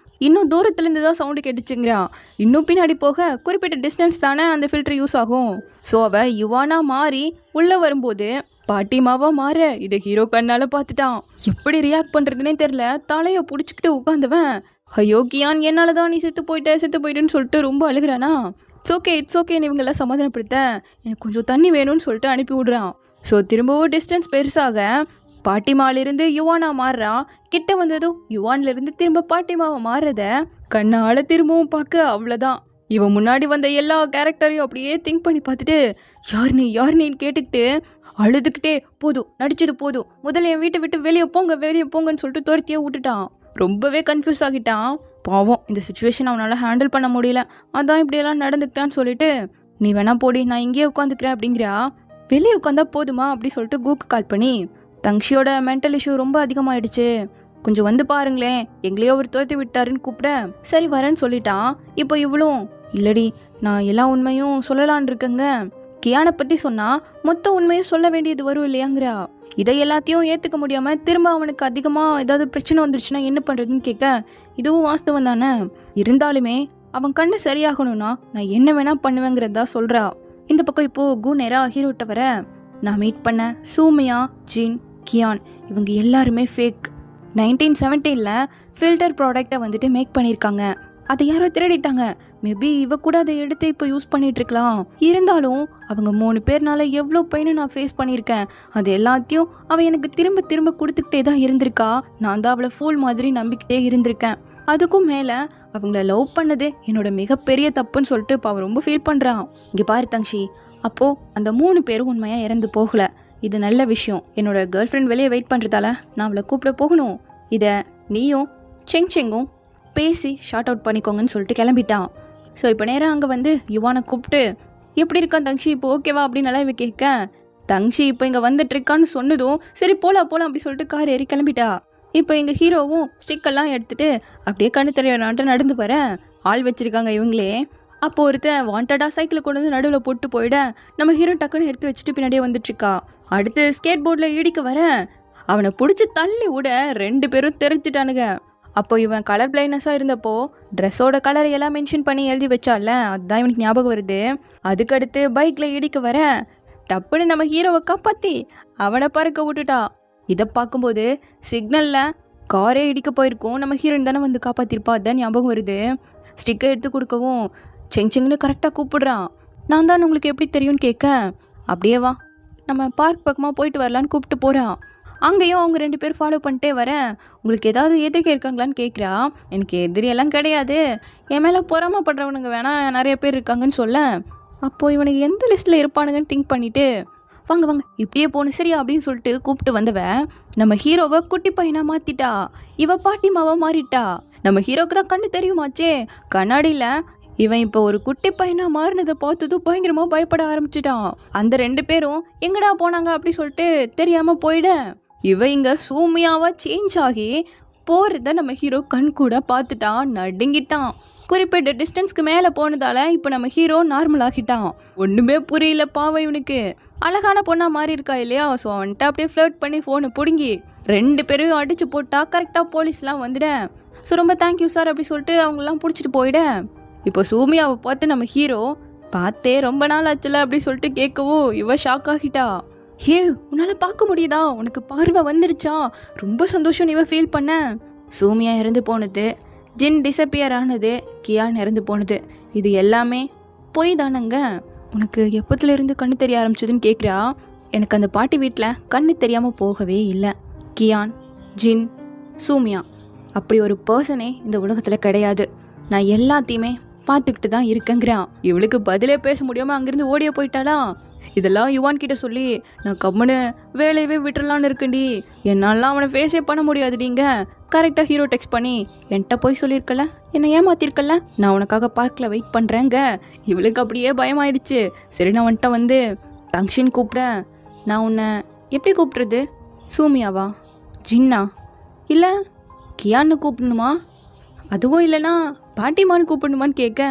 Speaker 1: இன்னும் தூரத்துலேருந்து தான் சவுண்டு கேட்டுச்சுங்கிறான். இன்னும் பின்னாடி போக குறிப்பிட்ட டிஸ்டன்ஸ் தானே அந்த ஃபில்டர் யூஸ் ஆகும். ஸோ அவள் யுவானா மாறி உள்ளே வரும்போது பாட்டிமாவாக மாற இதை ஹீரோ கண்ணால் பார்த்துட்டான். எப்படி ரியாக்ட் பண்ணுறதுனே தெரில, தலையை பிடிச்சிக்கிட்டு உட்காந்துவன். ஐயோ கியான் என்னால் தான் நீ செத்து போயிட்டேன்னு சொல்லிட்டு ரொம்ப அழுகிறானா. இட்ஸ் ஓகேன்னு இவங்கெல்லாம் சமாதானப்படுத்த எனக்கு கொஞ்சம் தண்ணி வேணும்னு சொல்லிட்டு அனுப்பி விடுறான். ஸோ திரும்பவும் டிஸ்டன்ஸ் பெருசாக பாட்டிமாலிருந்து யுவானா மாறுறா. கிட்ட வந்ததும் யுவான்லேருந்து திரும்ப பாட்டிமாவை மாறுறத கண்ணால் திரும்பவும் பார்க்க அவ்வளோதான். இவன் முன்னாடி வந்த எல்லா கேரக்டரையும் அப்படியே திங்க் பண்ணி பார்த்துட்டு யார் நீன்னு கேட்டுக்கிட்டு அழுதுகிட்டே நடிச்சது போதும், முதல்ல என் வீட்டை விட்டு வெளியே போங்கன்னு சொல்லிட்டு துரத்தியே விட்டுட்டான். ரொம்பவே கன்ஃபியூஸ் ஆகிட்டான். பாவம் இந்த சுச்சுவேஷன் அவனால் ஹேண்டில் பண்ண முடியல, அதான் இப்படியெல்லாம் நடந்துக்கிட்டான்னு சொல்லிட்டு நீ வேணா போடி நான் இங்கேயே உட்காந்துக்கிறேன் அப்படிங்கிறா. வெளியே உட்காந்தா போதுமா அப்படி சொல்லிட்டு கூக்கு கால் பண்ணி தங்ஷியோட மென்டல் இஷ்யூ ரொம்ப அதிகமாகிடுச்சு, கொஞ்சம் வந்து பாருங்களேன், எங்களையோ அவர் துரத்தி விட்டாருன்னு கூப்பிட சரி வரேன்னு சொல்லிட்டான். இப்போ இவளும் இல்லடி நான் எல்லா உண்மையும் சொல்லலான் இருக்கேங்க, கியானை பற்றி சொன்னால் மொத்த உண்மையும் சொல்ல வேண்டியது வரும் இல்லையாங்கிறா. இதை எல்லாத்தையும் ஏற்றுக்க முடியாமல் திரும்ப அவனுக்கு அதிகமாக ஏதாவது பிரச்சனை வந்துருச்சுன்னா என்ன பண்ணுறதுன்னு கேட்க இதுவும் வாஸ்தவம் தானே, இருந்தாலுமே அவன் கண்ணு சரியாகணும்னா நான் என்ன வேணால் பண்ணுவேங்கிறதா சொல்கிறா. இந்த பக்கம் இப்போது கு நேராக ஹீரோட்ட வர நான் மீட் பண்ண சூமியா, ஜின், கியான் இவங்க எல்லாருமே ஃபேக். 1917 ஃபில்டர் ப்ராடக்டை வந்துட்டு மேக் பண்ணியிருக்காங்க, அதை யாரோ திருடிட்டாங்க. மேபி இவ கூட அதை எடுத்து இப்போ யூஸ் பண்ணிட்டு இருக்கலாம். இருந்தாலும் அவங்க 3 பேர்னால எவ்வளோ பெயினை நான் ஃபேஸ் பண்ணியிருக்கேன், அது எல்லாத்தையும் அவள் எனக்கு திரும்ப திரும்ப கொடுத்துக்கிட்டே தான் இருந்திருக்கா. நான் தான் அவளை ஃபூல் மாதிரி நம்பிக்கிட்டே இருந்திருக்கேன். அதுக்கும் மேலே அவங்கள லவ் பண்ணது என்னோட மிகப்பெரிய தப்புன்னு சொல்லிட்டு இப்போ அவன் ரொம்ப ஃபீல் பண்ணுறான். இங்கே பாரு தங்ஷி, அப்போது அந்த 3 பேரும் உண்மையாக இறந்து போகலை, இது நல்ல விஷயம். என்னோட கேர்ள் ஃப்ரெண்ட் வெளியே வெயிட் பண்ணுறதால நான் அவளை கூப்பிட போகணும், இதை நீயும் செங்கும் பேசி ஷார்ட் அவுட் பண்ணிக்கோங்கன்னு சொல்லிட்டு கிளம்பிட்டான். ஸோ இப்போ நேராக அங்கே வந்து யுவானை கூப்பிட்டு எப்படி இருக்கான் தங்ஷி இப்போ ஓகேவா அப்படின்னு நல்லா இவ கேட்க தங்ஷி இப்போ இங்கே வந்துட்டுருக்கான்னு சொன்னதும் சரி போகலாம் அப்படி சொல்லிட்டு கார் ஏறி கிளம்பிட்டா. இப்போ எங்கள் ஹீரோவும் ஸ்டிக்கெல்லாம் எடுத்துகிட்டு அப்படியே கண்ணு தெரியனான்ட்டு நடந்து வர ஆள் வச்சுருக்காங்க இவங்களே. அப்போ ஒருத்தன் வாண்டடாக சைக்கிளை கொண்டு வந்து நடுவில் போட்டு போயிட நம்ம ஹீரோ டக்குன்னு எடுத்து வச்சுட்டு பின்னாடியே வந்துட்டுருக்கா. அடுத்து ஸ்கேட் போர்டில் இடிக்க வர அவனை பிடிச்சி தள்ளி விட 2 பேரும் தெரிஞ்சிட்டானுங்க. அப்போ இவன் கலர் பிளைண்ட்னஸாக இருந்தப்போ ட்ரெஸ்ஸோட கலரை எல்லாம் மென்ஷன் பண்ணி எழுதி வச்சால, அதுதான் இவனுக்கு ஞாபகம் வருது. அதுக்கடுத்து பைக்கில் இடிக்க வர டப்புன்னு நம்ம ஹீரோவை காப்பாற்றி அவனை பறக்க விட்டுட்டா. இதை பார்க்கும்போது சிக்னலில் காரே இடிக்க போயிருக்கோம், நம்ம ஹீரோயின் தானே வந்து காப்பாற்றிருப்பா, அதுதான் ஞாபகம் வருது. ஸ்டிக்கை எடுத்து கொடுக்கவும் செங்னு கரெக்டாக கூப்பிடுறான். நான் தான் உங்களுக்கு எப்படி தெரியும்னு கேட்க அப்படியே வா நம்ம பார்க் பக்கமாக போயிட்டு வரலான்னு கூப்பிட்டு போகிறான். அங்கேயும் அவங்க 2 பேர் ஃபாலோ பண்ணிட்டே வரேன். உங்களுக்கு ஏதாவது எதிர்க்க இருக்காங்களான்னு கேட்குறா. எனக்கு எதிரியெல்லாம் கிடையாது, என் மேலே பொறாமப்படுறவனுங்க வேணால் நிறைய பேர் இருக்காங்கன்னு சொல்ல. அப்போது இவனுக்கு எந்த லிஸ்ட்டில் இருப்பானுங்கன்னு திங்க் பண்ணிவிட்டு வாங்க இப்படியே போகணும் சரியா அப்படின்னு சொல்லிட்டு கூப்பிட்டு வந்தவ நம்ம ஹீரோவை குட்டி பையனாக மாற்றிட்டா. இவ பாட்டிமாவை மாறிட்டா. நம்ம ஹீரோக்கு தான் கண்ணு தெரியுமாச்சே, கண்ணாடியில் இவன் இப்போ ஒரு குட்டி பையனாக மாறினதை பார்த்ததும் பயங்கரமாக பயப்பட ஆரம்பிச்சிட்டான். அந்த 2 பேரும் எங்கடா போனாங்க அப்படி சொல்லிட்டு தெரியாமல் போயிட இவ இங்க சூமியாவா சேஞ்ச் ஆகி போகிறத நம்ம ஹீரோ கண் கூட பார்த்துட்டான், நடுங்கிட்டான். குறிப்பிட்ட டிஸ்டன்ஸ்க்கு மேலே போனதால இப்போ நம்ம ஹீரோ நார்மல் ஆகிட்டான். ஒன்றுமே புரியல பாவம் இவனுக்கு. அழகான பொண்ணாக மாறி இருக்கா இல்லையா, ஸோ அவன்கிட்ட அப்படியே ஃப்ளர்ட் பண்ணி ஃபோனை பிடுங்கி 2 பேரையும் அடித்து போட்டா கரெக்டாக போலீஸ்லாம் வந்துட்டேன். ஸோ ரொம்ப தேங்க்யூ சார் அப்படி சொல்லிட்டு அவங்களெலாம் பிடிச்சிட்டு போயிட்டேன். இப்போ சூமியாவை பார்த்து நம்ம ஹீரோ பார்த்தே ரொம்ப நாள் ஆச்சுல அப்படி சொல்லிட்டு கேட்கவும் இவ ஷாக் ஆகிட்டா. ஹே, உன்னால் பார்க்க முடியுதா, உனக்கு பார்வை வந்துடுச்சா, ரொம்ப சந்தோஷம் இவ ஃபீல் பண்ண. சூமியா இறந்து போனது, ஜின் டிஸப்பியர் ஆனது, கியான் இறந்து போனது, இது எல்லாமே பொய் தானங்க. உனக்கு எப்போத்துலேருந்து கண்ணு தெரிய ஆரம்பிச்சதுன்னு கேட்குறா. எனக்கு அந்த பாட்டி வீட்டில் கண்ணு தெரியாமல் போகவே இல்லை. கியான், ஜின், சூமியா அப்படி ஒரு பர்சனே இந்த உலகத்தில் கிடையாது. நான் எல்லாத்தையுமே பார்த்துக்கிட்டு தான் இருக்கேங்கிறான். இவளுக்கு பதிலே பேச முடியாமல் அங்கேருந்து ஓடிய போயிட்டாளா. இதெல்லாம் யுவான் கிட்ட சொல்லி நான் கம்முன்னு வேலையவே விட்டுறலான்னு இருக்கேன்டி, என்னாலாம் அவனை ஃபேஸே பண்ண முடியாது. நீங்கள் கரெக்டாக ஹீரோ டெக்ஸ்ட் பண்ணி என்கிட்ட போய் சொல்லியிருக்கல, என்னை ஏமாத்திருக்கல, நான் உனக்காக பார்க்கில் வெயிட் பண்ணுறேங்க. இவளுக்கு அப்படியே பயமாயிடுச்சு. சரி, நான் வந்துட்ட வந்து தங்ஷின் கூப்பிட. நான் உன்னை எப்படி கூப்பிட்றது? சூமியாவா, ஜின்னா, இல்லை கியான்னு கூப்பிடணுமா, அதுவும் இல்லைனா பாட்டிமான்னு கூப்பிடணுமான்னு கேட்க.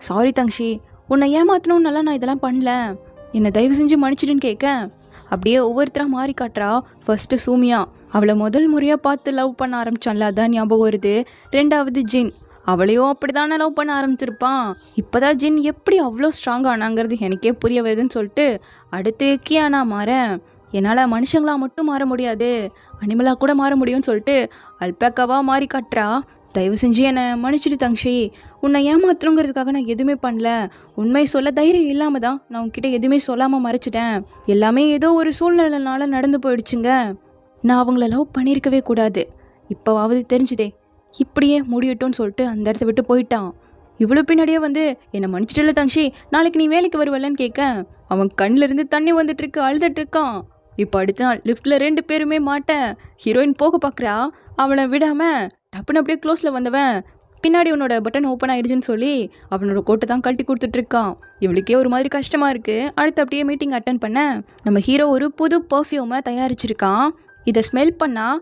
Speaker 1: சாரி தங்ஷி, உன்னை ஏமாத்தணும்னால நான் இதெல்லாம் பண்ணல, என்னை தயவு செஞ்சு மன்னிச்சிடுன்னு கேட்க. அப்படியே ஒவ்வொருத்தராக மாறி காட்டுறா. ஃபர்ஸ்ட்டு சூமியா, அவளை முதல் முறையாக பார்த்து லவ் பண்ண ஆரம்பிச்சான்ல, அதான் ஞாபகம் வருது. 2வது ஜின், அவளையும் அப்படி தானே லவ் பண்ண ஆரம்பிச்சிருப்பான். இப்போ தான் ஜின் எப்படி அவ்வளோ ஸ்ட்ராங் ஆனாங்கிறது எனக்கே புரிய வருதுன்னு சொல்லிட்டு அடுத்து கியானா மாற. என்னால் மனுஷங்களாக மட்டும் மாற முடியாது, அனிமலாக கூட மாற முடியும்னு சொல்லிட்டு அல்பேக்காவாக மாறி காட்டுறா. தயவு செஞ்சு என்னை மன்னிச்சிட்டு தங்ஷி, உன்னை ஏமாத்தணுங்கிறதுக்காக நான் எதுவுமே பண்ணல. உண்மை சொல்ல தைரியம் இல்லாமல் தான் நான் உன்கிட்ட எதுவுமே சொல்லாமல் மறைச்சிட்டேன். எல்லாமே ஏதோ ஒரு சூழ்நிலைனால நடந்து போயிடுச்சுங்க. நான் அவங்கள லவ் பண்ணியிருக்கவே கூடாது, இப்போவாவது தெரிஞ்சுதே, இப்படியே முடியட்டும்னு சொல்லிட்டு அந்த இடத்த விட்டு போயிட்டான். இவ்வளோ பின்னாடியே வந்து என்னை மன்னிச்சிட்டல தங்ஷி, நாளைக்கு நீ வேலைக்கு வருவலன்னு கேட்க அவன் கண்ணிலிருந்து தண்ணி வந்துட்டு இருக்கு, அழுதுட்டு இருக்கான். இப்போ அடுத்த நாள் லிஃப்ட்டில் 2 பேருமே மாட்ட. ஹீரோயின் போக பார்க்குறா, அவனை விடாமல் டப்புன்னு அப்படியே க்ளோஸில் வந்தவன் பின்னாடி உன்னோட பட்டன் ஓப்பன் ஆகிடுச்சுன்னு சொல்லி அவனோட கோட்டை தான் கழட்டி கொடுத்துட்ருக்கான். இவளுக்கே ஒரு மாதிரி கஷ்டமாக இருக்குது. அடுத்து அப்படியே மீட்டிங் அட்டன் பண்ண நம்ம ஹீரோ ஒரு புது பர்ஃப்யூமை தயாரிச்சிருக்கான். இதை ஸ்மெல் பண்ணால்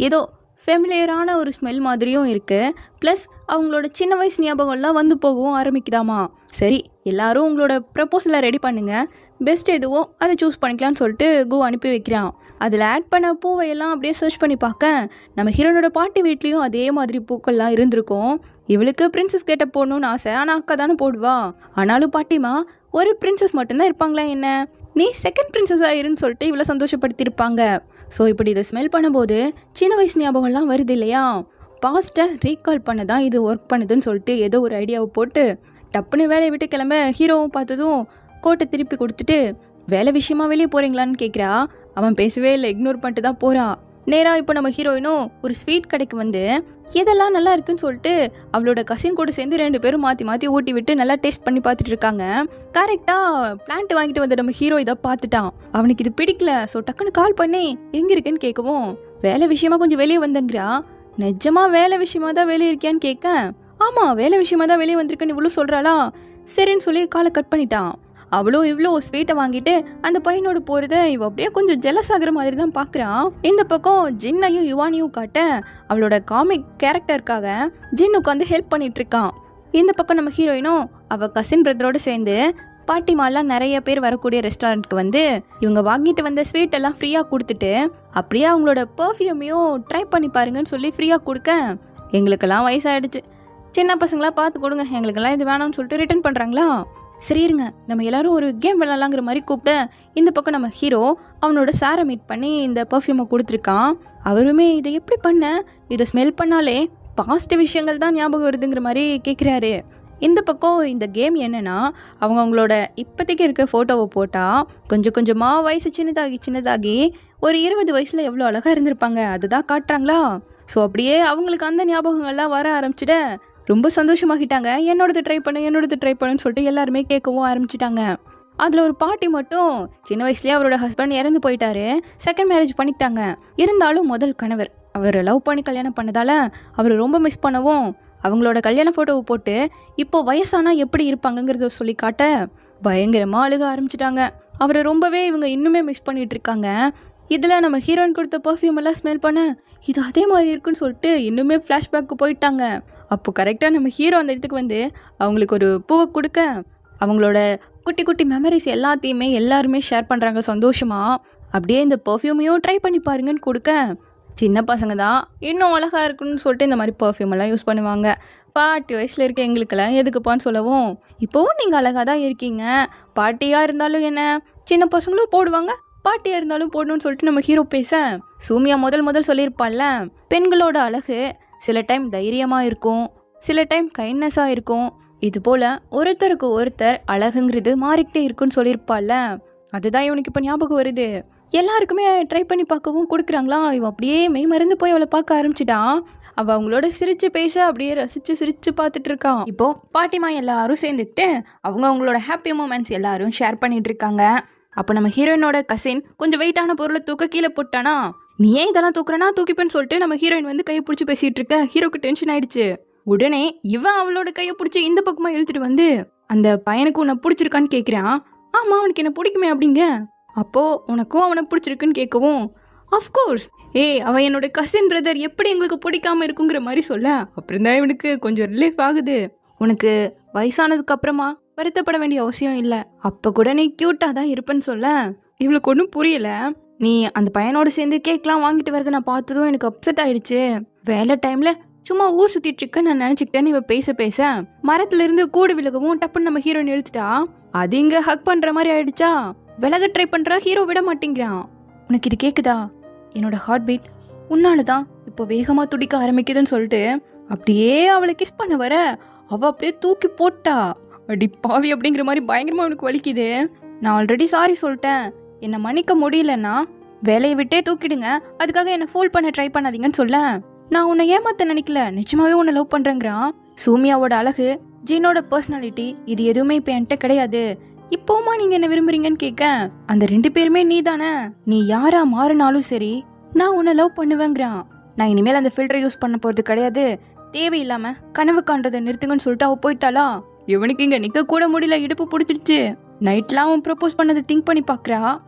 Speaker 1: ஏதோ ஃபெமிலியரான ஒரு ஸ்மெல் மாதிரியும் இருக்குது. ப்ளஸ் அவங்களோட சின்ன வயசு ஞாபகம்லாம் வந்து போகவும் ஆரம்பிக்குதாமா. சரி, எல்லாரும் உங்களோட ப்ரப்போசலை ரெடி பண்ணுங்கள், பெஸ்ட் எதுவோ அதை சூஸ் பண்ணிக்கலான்னு சொல்லிட்டு கோ அனுப்பி வைக்கிறான். அதில் ஆட் பண்ண பூவையெல்லாம் அப்படியே சர்ச் பண்ணி பார்க்க நம்ம ஹீரோனோட பாட்டி வீட்லேயும் அதே மாதிரி பூக்கள்லாம் இருந்திருக்கும். இவளுக்கு பிரின்சஸ் கேட்ட போடணும்னு ஆசை, ஆனால் அக்கா தானே போடுவா. ஆனாலும் பாட்டிமா ஒரு பிரின்சஸ் மட்டும்தான் இருப்பாங்களா என்ன, நீ செகண்ட் பிரின்சஸாக இருன்னு சொல்லிட்டு இவ்வளோ சந்தோஷப்படுத்தியிருப்பாங்க. ஸோ இப்படி இதை ஸ்மெல் பண்ணும்போது சின்ன வயசு ஞாபகம்லாம் வருது இல்லையா, பாஸ்ட்டை ரீகால் பண்ண தான் இது ஒர்க் பண்ணுதுன்னு சொல்லிட்டு ஏதோ ஒரு ஐடியாவை போட்டு டப்புன்னு வேலையை விட்டு கிளம்ப ஹீரோவும் பார்த்ததும் கோட்டை திருப்பி கொடுத்துட்டு வேலை விஷயமா வெளியே போகிறீங்களான்னு கேட்குறா. அவன் பேசவே இல்லை, இக்னோர் பண்ணிட்டு தான் போகிறான். நேராக இப்போ நம்ம ஹீரோயினும் ஒரு ஸ்வீட் கடைக்கு வந்து எதெல்லாம் நல்லா இருக்குன்னு சொல்லிட்டு அவளோட கசின் கூட சேர்ந்து 2 பேரும் மாற்றி மாற்றி ஊட்டி விட்டு நல்லா டேஸ்ட் பண்ணி பார்த்துட்டு இருக்காங்க. கரெக்டாக பிளான்ட் வாங்கிட்டு வந்த நம்ம ஹீரோ இதை பார்த்துட்டான். அவனுக்கு இது பிடிக்கல. ஸோ டக்குன்னு கால் பண்ணி எங்கே இருக்குன்னு கேட்கவும் வேலை விஷயமா கொஞ்சம் வெளியே வந்தங்கிறா. நிஜமா வேலை விஷயமா தான் வெளியே இருக்கியான்னு கேட்க ஆமாம் வேலை விஷயமா தான் வெளியே வந்திருக்குன்னு இவ்வளோ சொல்கிறாளா. சரின்னு சொல்லி காலை கட் பண்ணிட்டான். அவ்வளோ இவ்வளோ ஸ்வீட்டை வாங்கிட்டு அந்த பையனோடு போகிறத இவ அப்படியே கொஞ்சம் ஜெலஸ் ஆகிற மாதிரி தான் பார்க்குறான். இந்த பக்கம் ஜின்னையும் யுவானியும் காட்ட அவளோட காமிக் கேரக்டருக்காக ஜின் உட்காந்து ஹெல்ப் பண்ணிட்டு இருக்கான். இந்த பக்கம் நம்ம ஹீரோயினும் அவள் கசின் பிரதரோடு சேர்ந்து பாட்டிமாலாம் நிறைய பேர் வரக்கூடிய ரெஸ்டாரண்ட்க்கு வந்து இவங்க வாங்கிட்டு வந்த ஸ்வீட் எல்லாம் ஃப்ரீயாக கொடுத்துட்டு அப்படியே அவங்களோட பர்ஃப்யூமையும் ட்ரை பண்ணி பாருங்கன்னு சொல்லி ஃப்ரீயாக கொடுக்க எங்களுக்கெல்லாம் வயசாகிடுச்சு, சின்ன பசங்களாக பார்த்து கொடுங்க, எங்களுக்கெல்லாம் இது வேணாம்னு சொல்லிட்டு ரிட்டர்ன் பண்ணுறாங்களா. சரி இருங்க, நம்ம எல்லாரும் ஒரு கேம் விளாட்லாங்கிற மாதிரி கூப்பிட்டு இந்த பக்கம் நம்ம ஹீரோ அவனோட சாரை மீட் பண்ணி இந்த பர்ஃப்யூமை கொடுத்துருக்கான். அவருமே இதை எப்படி பண்ண, இதை ஸ்மெல் பண்ணாலே பாஸ்ட் விஷயங்கள் தான் ஞாபகம் வருதுங்கிற மாதிரி கேட்குறாரு. இந்த பக்கம் இந்த கேம் என்னென்னா அவங்களோட இப்போதைக்கு இருக்க ஃபோட்டோவை போட்டால் கொஞ்சம் கொஞ்சமாக வயசு சின்னதாகி ஒரு 20 வயசில் எவ்வளோ அழகாக இருந்திருப்பாங்க அதுதான் காட்டுறாங்களா. ஸோ அப்படியே அவங்களுக்கு அந்த ஞாபகங்கள்லாம் வர ஆரம்பிச்சிட ரொம்ப சந்தோஷமாகிட்டாங்க. என்னோடது ட்ரை பண்ணுன்னு சொல்லிட்டு எல்லாருமே கேட்கவும் ஆரம்பிச்சிட்டாங்க. அதில் ஒரு பாட்டி மட்டும் சின்ன வயசுலேயே அவரோட ஹஸ்பண்ட் இறந்து போயிட்டாரு, செகண்ட் மேரேஜ் பண்ணிக்கிட்டாங்க. இருந்தாலும் முதல் கணவர் அவர் லவ் பண்ணி கல்யாணம் பண்ணதால் அவர் ரொம்ப மிஸ் பண்ணவும் அவங்களோட கல்யாண ஃபோட்டோவை போட்டு இப்போ வயசானா எப்படி இருப்பாங்கங்கிறத சொல்லி காட்ட பயங்கரமாக அழுக ஆரம்பிச்சிட்டாங்க. அவரை ரொம்பவே இவங்க இன்னுமே மிஸ் பண்ணிகிட்டு இருக்காங்க. இதில் நம்ம ஹீரோயின் கொடுத்த பர்ஃப்யூம் எல்லாம் ஸ்மெல் பண்ண இது அதே மாதிரி இருக்குன்னு சொல்லிட்டு இன்னுமே ஃப்ளாஷ்பேக்கு போயிட்டாங்க. அப்போ கரெக்டாக நம்ம ஹீரோ அந்த இடத்துக்கு வந்து அவங்களுக்கு ஒரு பூவை கொடுக்க அவங்களோட குட்டி குட்டி மெமரிஸ் எல்லாத்தையுமே எல்லாருமே ஷேர் பண்ணுறாங்க சந்தோஷமாக. அப்படியே இந்த பர்ஃப்யூமையும் ட்ரை பண்ணி பாருங்கன்னு கொடுக்க சின்ன பசங்க தான் இன்னும் அழகாக இருக்குன்னு சொல்லிட்டு இந்த மாதிரி பர்ஃப்யூம் எல்லாம் யூஸ் பண்ணுவாங்க. 40 வயசில் இருக்க எங்களுக்கெல்லாம் எதுக்குப்பான்னு சொல்லவும், இப்போவும் நீங்கள் அழகாக தான் இருக்கீங்க, பாட்டியாக இருந்தாலும் என்ன சின்ன பசங்களும் போடுவாங்க, பாட்டியாக இருந்தாலும் போடணும்னு சொல்லிட்டு நம்ம ஹீரோ பேச சூமியா முதல் சொல்லியிருப்பாள்ல, பெண்களோட அழகு சில டைம் தைரியமாக இருக்கும், சில டைம் கைண்ட்னஸாக இருக்கும், இது போல் ஒருத்தருக்கு ஒருத்தர் அழகுங்கிறது மாறிக்கிட்டே இருக்குன்னு சொல்லியிருப்பாள்ல. அதுதான் இவனுக்கு இப்போ ஞாபகம் வருது. எல்லாருக்குமே ட்ரை பண்ணி பார்க்கவும் கொடுக்குறாங்களா. இவன் அப்படியே மெய் மறந்து போய் அவளை பார்க்க ஆரம்பிச்சிட்டான். அவள் அவங்களோட சிரித்து பேச அப்படியே ரசித்து சிரித்து பார்த்துட்டு இருக்கான். இப்போது பாட்டிமா எல்லாரும் சேர்ந்துக்கிட்டு அவங்களோட ஹாப்பி மூமெண்ட்ஸ் எல்லாரும் ஷேர் பண்ணிகிட்டு இருக்காங்க. அப்போ நம்ம ஹீரோயினோட கசின் கொஞ்சம் வெயிட்டான பொருளை தூக்க கீழே போட்டானா, நீ ஏன் இதெல்லாம் தூக்குறனா தூக்கிப்பேன்னு சொல்லிட்டு நம்ம ஹீரோயின் வந்து கையை பிடிச்சி பேசிகிட்டு இருக்க. ஹீரோக்கு டென்ஷன் ஆயிடுச்சு. உடனே இவன் அவளோட கையை பிடிச்சி இந்த பக்கமாக இழுத்துட்டு வந்து அந்த பையனுக்கு உன்னை பிடிச்சிருக்கான்னு கேட்குறான். ஆமாம் அவனுக்கு என்ன பிடிக்குமே அப்படிங்க. அப்போது உனக்கும் அவனை பிடிச்சிருக்குன்னு கேட்கவும், அஃப்கோர்ஸ் அவன் என்னோட கசின் பிரதர் எப்படி எங்களுக்கு பிடிக்காம இருக்குங்கிற மாதிரி சொல்ல அப்புறம் தான் இவனுக்கு கொஞ்சம் ரிலீஃப் ஆகுது. உனக்கு வயசானதுக்கு அப்புறமா வருத்தப்பட வேண்டிய அவசியம் இல்லை, அப்போ கூட நீ க்யூட்டாக தான் இருப்பேன்னு சொல்ல இவளுக்கு ஒன்றும் புரியல. நீ அந்த பையனோட சேர்ந்து கேக்லாம் வாங்கிட்டு வரதை நான் பார்த்ததும் எனக்கு அப்செட் ஆயிடுச்சு. வேலை டைமில் சும்மா ஊர் சுற்றிட்டு இருக்க நான் நினச்சிக்கிட்டேன்னு இவ பேச மரத்துலேருந்து கூடு விலகவும் டப்புன்னு நம்ம ஹீரோயின் எழுத்துட்டா. அது இங்கே ஹக் பண்ணுற மாதிரி ஆயிடுச்சா. விலக ட்ரை பண்ணுறா, ஹீரோ விட மாட்டேங்கிறான். உனக்கு இது கேட்குதா, என்னோட ஹார்ட் பீட் உன்னால தான் இப்போ வேகமாக துடிக்க ஆரம்பிக்குதுன்னு சொல்லிட்டு அப்படியே அவளை கிஸ் பண்ண வர அவள் அப்படியே தூக்கி போட்டா. அடி பாவி அப்படிங்கிற மாதிரி பயங்கரமாக அவனுக்கு வலிக்குது. நான் ஆல்ரெடி சாரி சொல்லிட்டேன், என்னை மன்னிக்க முடியலன்னா வேலையை விட்டே தூக்கிடுங்க, அதுக்காக என்னை ஃபோல் பண்ண ட்ரை பண்ணாதீங்கன்னு சொல்ல. நான் உன்னை ஏமாத்த நினைக்கல, நிஜமாவே உன்னை லவ் பண்ணுறேங்கிறான். சூமியாவோட அழகு, ஜீனோட பர்சனாலிட்டி இது எதுவுமே இப்போ என்கிட்ட கிடையாது, இப்போமா நீங்கள் என்ன விரும்புறீங்கன்னு கேட்க அந்த 2 பேருமே நீ தானே, நீ யாரா மாறினாலும் சரி நான் உன்னை லவ் பண்ணுவேங்கிறான். நான் இனிமேல் அந்த ஃபில்டரை யூஸ் பண்ண போகிறது கிடையாது, தேவையில்லாமல் கனவு காண்றதை நிறுத்துங்கன்னு சொல்லிட்டு அவள் போயிட்டாளா. இவனுக்கு இங்கே நிற்க கூட முடியல, இடுப்பு பிடிச்சிடுச்சு. நைட்லாம் அவன் ப்ரப்போஸ் பண்ணதை திங்க் பண்ணி பார்க்குறா.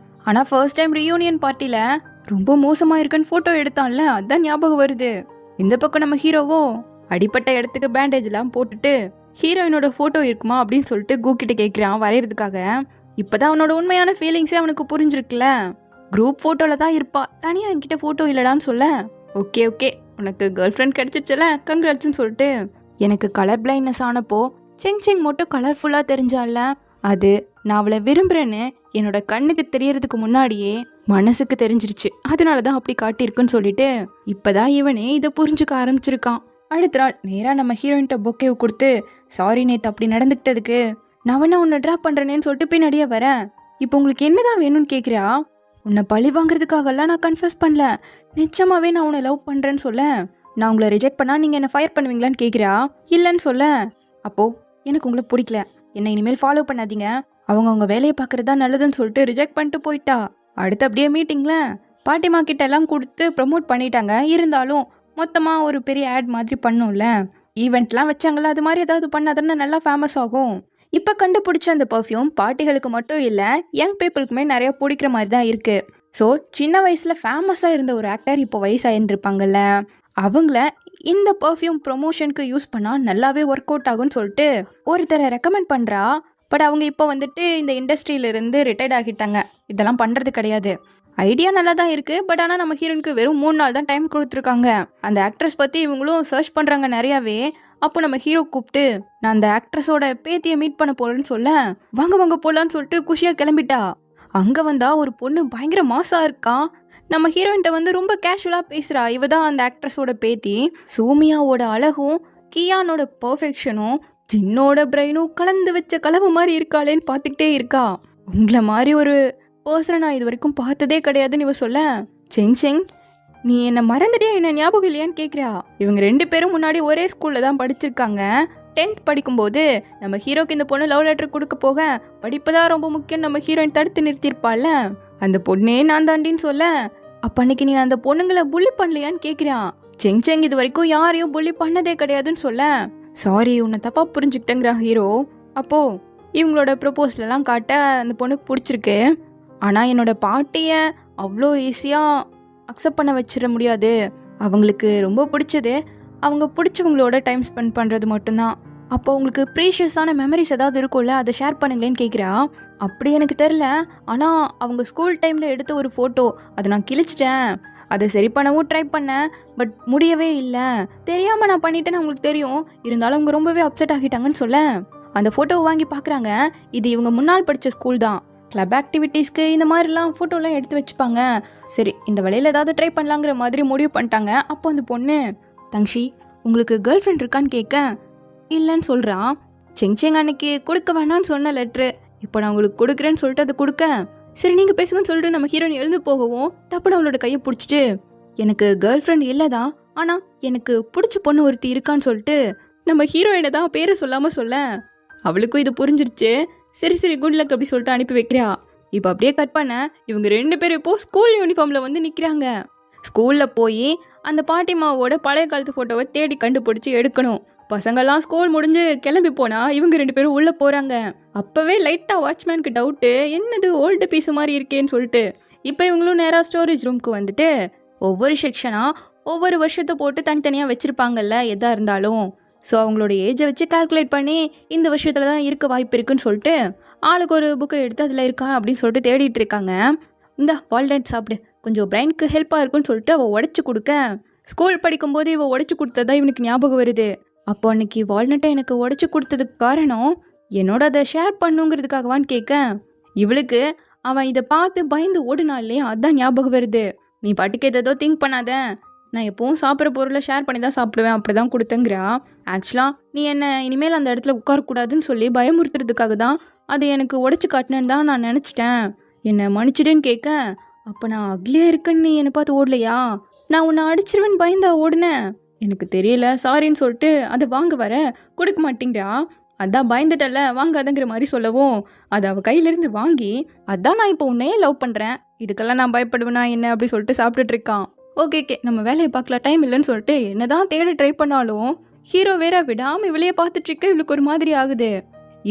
Speaker 1: ஆனால் ஃபர்ஸ்ட் டைம் ரியூனியன் பார்ட்டியில் ரொம்ப மோசமாக இருக்குன்னு ஃபோட்டோ எடுத்தான்ல, அதுதான் ஞாபகம் வருது. இந்த பக்கம் நம்ம ஹீரோவோ அடிப்பட்ட இடத்துக்கு பேண்டேஜ்லாம் போட்டுட்டு ஹீரோயினோட ஃபோட்டோ இருக்குமா அப்படின்னு சொல்லிட்டு கூக்கிட்ட கேட்குறான் வரைகிறதுக்காக. இப்போதான் அவனோட உண்மையான ஃபீலிங்ஸே அவனுக்கு புரிஞ்சிருக்குல்ல. குரூப் ஃபோட்டோவில் தான் இருப்பா, தனியாக என்கிட்ட ஃபோட்டோ இல்லைடான்னு சொல்ல, ஓகே உனக்கு கேர்ள் ஃப்ரெண்ட் கிடச்சிச்சல கங்க்ராட்ஸ்ன்னு சொல்லிட்டு, எனக்கு கலர் பிளைண்ட்னஸ் ஆனப்போ செங் மட்டும் கலர்ஃபுல்லாக தெரிஞ்சால, அது நான் அவளை விரும்புகிறேன்னு என்னோட கண்ணுக்கு தெரியறதுக்கு முன்னாடியே மனசுக்கு தெரிஞ்சிருச்சு, அதனால தான் அப்படி காட்டியிருக்குன்னு சொல்லிட்டு இப்போதான் இவனே இதை புரிஞ்சுக்க ஆரம்பிச்சிருக்கான். அடுத்த நாள் நேராக நம்ம ஹீரோயின்ட்ட பொக்கேவை கொடுத்து, சாரி நேற்று அப்படி நடந்துக்கிட்டதுக்கு, நான் வேணா உன்னை ட்ராப் பண்ணுறேன்னு சொல்லிட்டு பின்னாடியே வரேன், இப்போ உங்களுக்கு என்னதான் வேணும்னு கேட்குறா. உன்னை பழி வாங்குறதுக்காகலாம் நான் கன்ஃபஸ் பண்ணல, நிச்சயமாகவே நான் உன்னை லவ் பண்ணுறேன்னு சொல்ல, நான் உங்களை ரிஜெக்ட் பண்ணால் நீங்கள் என்னை ஃபயர் பண்ணுவீங்களான்னு கேட்குறா. இல்லைன்னு சொல்ல, அப்போது எனக்கு உங்களை பிடிக்கல, என்னை இனிமேல் ஃபாலோ பண்ணாதீங்க, அவங்க வேலையை பார்க்குறது தான் நல்லதுன்னு சொல்லிட்டு ரிஜெக்ட் பண்ணிட்டு போயிட்டா. அடுத்து அப்படியே மீட்டிங்கில் பாட்டிமா கிட்ட எல்லாம் கொடுத்து ப்ரமோட் பண்ணிட்டாங்க. இருந்தாலும் மொத்தமாக ஒரு பெரிய ஆட் மாதிரி பண்ணும்ல, ஈவெண்ட்லாம் வச்சாங்கல்ல, அது மாதிரி ஏதாவது பண்ணாதானே நல்லா ஃபேமஸ் ஆகும். இப்போ கண்டுபிடிச்ச அந்த பர்ஃப்யூம் பார்ட்டிகளுக்கு மட்டும் இல்லை, யங் பீப்புளுக்குமே நிறையா பிடிக்கிற மாதிரி தான் இருக்குது. ஸோ சின்ன வயசில் ஃபேமஸாக இருந்த ஒரு ஆக்டர் இப்போ வயசாயிருந்திருப்பாங்கல்ல, அவங்கள இந்த பர்ஃப்யூம் ப்ரொமோஷனுக்கு யூஸ் பண்ணால் நல்லாவே ஒர்க் அவுட் ஆகும்னு சொல்லிட்டு ஒருத்தரை ரெக்கமெண்ட் பண்ணுறா. பட் அவங்க இப்போ வந்துட்டு இந்த இண்டஸ்ட்ரியிலேருந்து ரிட்டையர்ட் ஆகிட்டாங்க, இதெல்லாம் பண்ணுறது கிடையாது. ஐடியா நல்லா தான் இருக்குது, பட் ஆனால் நம்ம ஹீரோனுக்கு வெறும் 3 நாள் தான் டைம் கொடுத்துருக்காங்க. அந்த ஆக்ட்ரஸ் பற்றி இவங்களும் சர்ச் பண்ணுறாங்க நிறையாவே. அப்போ நம்ம ஹீரோ கூப்பிட்டு, நான் அந்த ஆக்ட்ரஸோட பேத்தியை மீட் பண்ண போகிறேன்னு சொல்ல, வாங்க போகலான்னு சொல்லிட்டு குஷியாக கிளம்பிட்டா. அங்கே வந்தால் ஒரு பொண்ணு பயங்கர மாசாக இருக்கான். நம்ம ஹீரோயின்ட்ட வந்து ரொம்ப கேஷுவலாக பேசுகிறா. இவ தான் அந்த ஆக்ட்ரஸோட பேத்தி. சூமியாவோட அழகும் கியானோட பர்ஃபெக்ஷனும் ஜின்னோட பிரெயினும் கலந்து வச்ச கலவு மாதிரி இருக்காளேன்னு பார்த்துக்கிட்டே இருக்கா. உங்களை மாதிரி ஒரு பர்சனை நான் இது வரைக்கும் பார்த்ததே கிடையாதுன்னு இவ சொல்ல, செங் நீ என்னை மறந்துட்டே என்ன ஞாபகம் இல்லையான்னு கேட்குறா. இவங்க 2 பேரும் முன்னாடி ஒரே ஸ்கூலில் தான் படிச்சிருக்காங்க. 10th படிக்கும்போது நம்ம ஹீரோக்கு இந்த பொண்ணு லவ் லெட்டர் கொடுக்க போக, படிப்பு தான் ரொம்ப முக்கியம் நம்ம ஹீரோயின் தடுத்து நிறுத்தியிருப்பாள்ல, அந்த பொண்ணே நான் தாண்டின்னு சொல்ல, அப்போ அன்னைக்கு நீ அந்த பொண்ணுங்களை புள்ளி பண்ணலையான்னு கேட்குறான். செங் இது வரைக்கும் யாரையும் புள்ளி பண்ணதே கிடையாதுன்னு சொல்ல, சாரி உன்னை தப்பாக புரிஞ்சுக்கிட்டேங்கிறா ஹீரோ. அப்போது இவங்களோட ப்ரொப்போஸ்லாம் காட்ட அந்த பொண்ணுக்கு பிடிச்சிருக்கு. ஆனால் என்னோட பாட்டியை அவ்வளோ ஈஸியாக அக்செப்ட் பண்ண வச்சிட முடியாது. அவங்களுக்கு ரொம்ப பிடிச்சது அவங்க பிடிச்சவங்களோட டைம் ஸ்பெண்ட் பண்ணுறது மட்டும்தான். அப்போ உங்களுக்கு ப்ரீஷியஸான மெமரிஸ் ஏதாவது இருக்கும்ல, அதை ஷேர் பண்ணுங்களேன்னு கேட்குறா. அப்படி எனக்கு தெரில, ஆனால் அவங்க ஸ்கூல் டைமில் எடுத்த ஒரு ஃபோட்டோ அதை நான் கிழிச்சிட்டேன். அதை சரி பண்ணவும் ட்ரை பண்ணேன், பட் முடியவே இல்லை. தெரியாமல் நான் பண்ணிட்டேன்னு அவங்களுக்கு தெரியும், இருந்தாலும் அவங்க ரொம்பவே அப்செட் ஆகிட்டாங்கன்னு சொல்ல அந்த ஃபோட்டோவை வாங்கி பார்க்குறாங்க. இது இவங்க முன்னாள் படித்த ஸ்கூல் தான். கிளப் ஆக்டிவிட்டீஸ்க்கு இந்த மாதிரிலாம் ஃபோட்டோலாம் எடுத்து வச்சுப்பாங்க. சரி, இந்த வழியில் ஏதாவது ட்ரை பண்ணலாங்கிற மாதிரி முடிவு பண்ணிட்டாங்க. அப்போ அந்த பொண்ணு, தங்ஷி உங்களுக்கு கேர்ள் ஃப்ரெண்ட் இருக்கான்னு கேட்க இல்லைன்னு சொல்கிறான். செங் அன்னைக்கு கொடுக்க வேணான்னு சொன்ன லெட்ரு இப்போ நான் உங்களுக்கு கொடுக்குறேன்னு சொல்லிட்டு அதை கொடுக்க, சரி நீங்கள் பேசுங்கன்னு சொல்லிட்டு நம்ம ஹீரோயின் எழுந்து போகவும் டப்புன்னு அவளோட கையை பிடிச்சிட்டு, எனக்கு கேர்ள் ஃப்ரெண்ட் இல்லைதான், ஆனால் எனக்கு பிடிச்ச பொண்ணு ஒருத்தி இருக்கான்னு சொல்லிட்டு நம்ம ஹீரோயினை தான் பேரை சொல்லாமல் சொல்ல அவளுக்கும் இது புரிஞ்சிருச்சு. சரி சரி குட் லக் அப்படி சொல்லிட்டு அனுப்பி வைக்கிறா. இப்போ அப்படியே கட் பண்ண இவங்க 2 பேரும் இப்போ ஸ்கூல் யூனிஃபார்மில் வந்து நிற்கிறாங்க. ஸ்கூலில் போய் அந்த பாட்டிமாவோட பழைய காலத்து ஃபோட்டோவை தேடி கண்டுபிடிச்சி எடுக்கணும். பசங்கள்லாம் ஸ்கூல் முடிஞ்சு கிளம்பி போனால் இவங்க 2 பேரும் உள்ளே போகிறாங்க. அப்போவே லைட்டாக வாட்ச்மேனுக்கு டவுட்டு, என்னது ஓல்டு பீஸ் மாதிரி இருக்கேன்னு சொல்லிட்டு. இப்போ இவங்களும் நேராக ஸ்டோரேஜ் ரூமுக்கு வந்துட்டு ஒவ்வொரு செக்ஷனாக ஒவ்வொரு வருஷத்தை போட்டு தனித்தனியாக வச்சுருப்பாங்கல்ல எதாக இருந்தாலும். ஸோ அவங்களோட ஏஜை வச்சு கால்குலேட் பண்ணி இந்த வருஷத்தில் தான் இருக்க வாய்ப்பு இருக்குன்னு சொல்லிட்டு ஆளுக்கு ஒரு புக்கை எடுத்து அதில் இருக்கா அப்படின்னு சொல்லிட்டு தேடிட்டு இருக்காங்க. இந்த வால்நட் சாப்பிடு, கொஞ்சம் பிரெயினுக்கு ஹெல்ப்பாக இருக்குன்னு சொல்லிட்டு அவள் உடச்சி கொடுக்க, ஸ்கூல் படிக்கும்போது இவள் உடச்சி கொடுத்ததா இவனுக்கு ஞாபகம் வருது. அப்போ அன்னைக்கு வால்நட்டை எனக்கு உடச்சி கொடுத்ததுக்கு காரணம் என்னோட அதை ஷேர் பண்ணுங்கிறதுக்காகவான்னு கேட்க, இவளுக்கு அவன் இதை பார்த்து பயந்து ஓடுனாலே அதான் ஞாபகம் வருது. நீ பாட்டுக்கு ஏதோ திங்க் பண்ணாத, நான் எப்பவும் சாப்பிட்ற பொருளை ஷேர் பண்ணி தான் சாப்பிடுவேன், அப்படி தான் கொடுத்தேங்கிறா. ஆக்சுவலாக நீ என்ன இனிமேல் அந்த இடத்துல உட்காரக்கூடாதுன்னு சொல்லி பயமுறுத்துறதுக்காக தான் அது எனக்கு உடச்சி காட்டினேன்னு தான் நான் நினச்சிட்டேன், என்னை மன்னிச்சிடுன்னு கேட்க, அப்போ நான் அக்லியாக இருக்குன்னு நீ என்னை பார்த்து ஓடலையா, நான் உன்னை அடிச்சிருவேன்னு பயந்தா ஓடுனேன், எனக்கு தெரியல சாரின்னு சொல்லிட்டு அதை வாங்க வர கொடுக்க மாட்டேங்கிறா. அதான் பயந்துட்டல வாங்காதங்கிற மாதிரி சொல்லவும் அதை அவள் கையிலேருந்து வாங்கி, அதான் நான் இப்போ உன்னையே லவ் பண்ணுறேன், இதுக்கெல்லாம் நான் பயப்படுவேனா என்ன அப்படி சொல்லிட்டு சாப்பிட்டுட்டு இருக்கான். ஓகே நம்ம வேலையை பார்க்கலாம், டைம் இல்லைன்னு சொல்லிட்டு என்னதான் தேட ட்ரை பண்ணாலும் ஹீரோ வேற விடாமல் இவளையே பார்த்துட்டு இருக்க இவளுக்கு ஒரு மாதிரி ஆகுது.